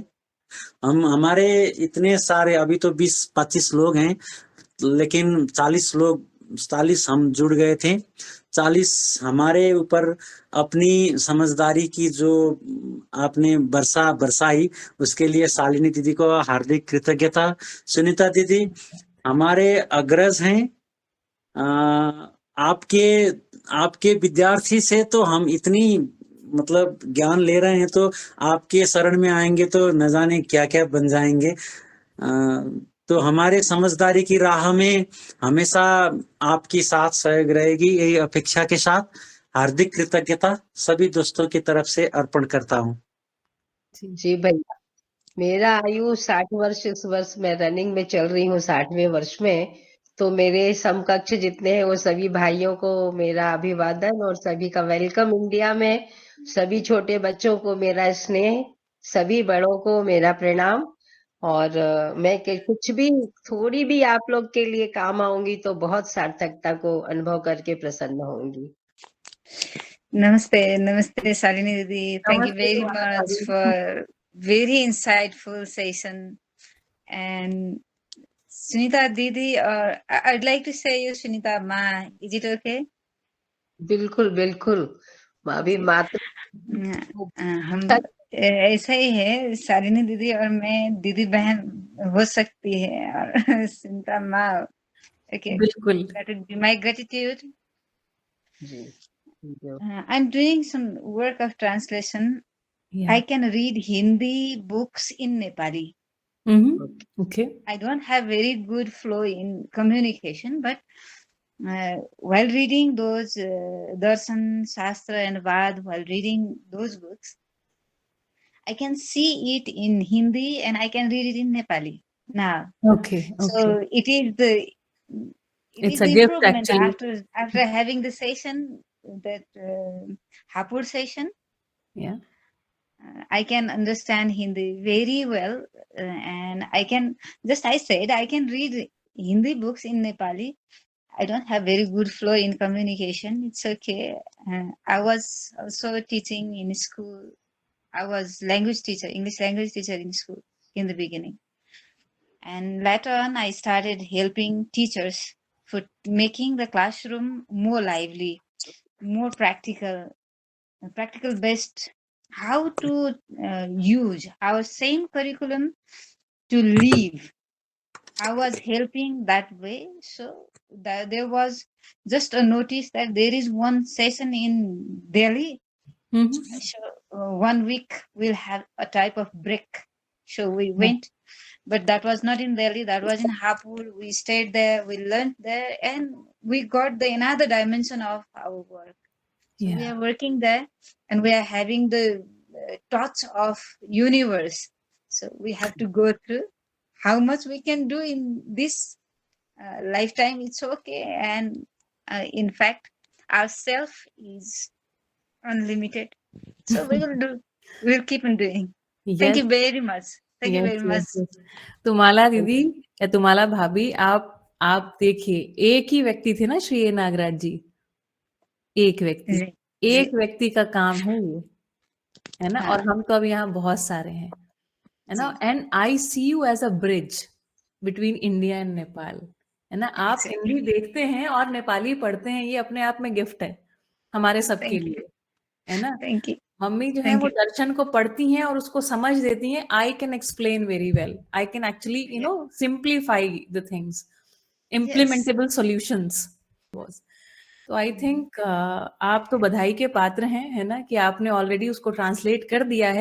हमारे इतने सारे अभी तो 20-25 लोग हैं, लेकिन 40 हम जुड़ गए थे। 40 हमारे ऊपर अपनी समझदारी की जो आपने बरसाई, उसके लिए शालिनी दीदी को हार्दिक कृतज्ञता। सुनीता दीदी हमारे अग्रज हैं, आपके विद्यार्थी से तो हम इतनी मतलब ज्ञान ले रहे हैं, तो आपके शरण में आएंगे तो न जाने क्या क्या बन जाएंगे। तो हमारे समझदारी की राह में हमेशा आपकी साथ सहयोग रहेगी, यही अपेक्षा के साथ हार्दिक कृतज्ञता सभी दोस्तों की तरफ से अर्पण करता हूँ। जी भैया, मेरा आयु 60 वर्ष, इस वर्ष मैं रनिंग में चल रही हूँ 60वें वर्ष में। तो मेरे समकक्ष जितने हैं वो सभी भाइयों को मेरा अभिवादन और सभी का वेलकम इंडिया में। सभी छोटे बच्चों को मेरा स्नेह, सभी बड़ों को मेरा प्रणाम। और मैं कुछ भी थोड़ी भी आप लोग के लिए काम आऊंगी तो बहुत सार्थकता को अनुभव करके प्रसन्न होंगी। Namaste, Shalini Didi. Thank you नमस्ते very तुम्हारा much भाभी। for very insightful session. And Sunita Didi, or I'd like to say you Sunita Ma. Is it okay? बिल्कुल बिल्कुल भाभी, मात्र हम ऐसा ही है, शालिनी दीदी और मैं दीदी बहन हो सकती है, और सुनीता माँ। Okay, बिल्कुल। that would be my gratitude. Ji I'm doing some work of translation. Yeah. I can read Hindi books in Nepali. Okay. I don't have very good flow in communication, but while reading those Darshan, Shastra and Vad, while reading those books, I can see it in Hindi and I can read it in Nepali now. Okay. So it is the It's a gift improvement actually. after having the session, that Hapur session. Yeah. I can understand Hindi very well, and I can I can read Hindi books in Nepali. I don't have very good flow in communication. It's okay. I was also teaching in school. I was language teacher, English language teacher in school in the beginning. And later on, I started helping teachers for making the classroom more lively, more practical based, how to use our same curriculum to live. I was helping that way. So there was just a notice that there is one session in Delhi. So 1 week we'll have a type of break. So we went, but that was not in Delhi, that was in Hapur. We stayed there, we learned there, and we got the another dimension of our work. So we Yeah. are working there, and we are having the touch of universe. So we have to go through how much we can do in this lifetime. It's okay, and in fact, our self is unlimited. So we will do. We'll keep on doing. Thank you very much. Thank you very much. तुम्हाला दीदी या तुम्हाला भाभी, आप देखिए, एक ही व्यक्ति थे ना श्री नागराज जी, एक व्यक्ति, जी, एक व्यक्ति का काम है ये, है ना। हाँ। और हम तो अब यहाँ बहुत सारे हैं, है ना। And I see you as a bridge between India and Nepal, है ना। आप Exactly. हिंदी देखते हैं और नेपाली पढ़ते हैं, ये अपने आप में गिफ्ट है हमारे सबके Thank you. लिए, है ना। Thank you. मम्मी जो है Thank वो you. दर्शन को पढ़ती हैं और उसको समझ देती हैं। I can explain very well, I can actually simplify the things, Yes. Implementable solutions. तो आई थिंक आप तो बधाई के पात्र हैं, है ना, कि आपने ऑलरेडी उसको ट्रांसलेट कर दिया है।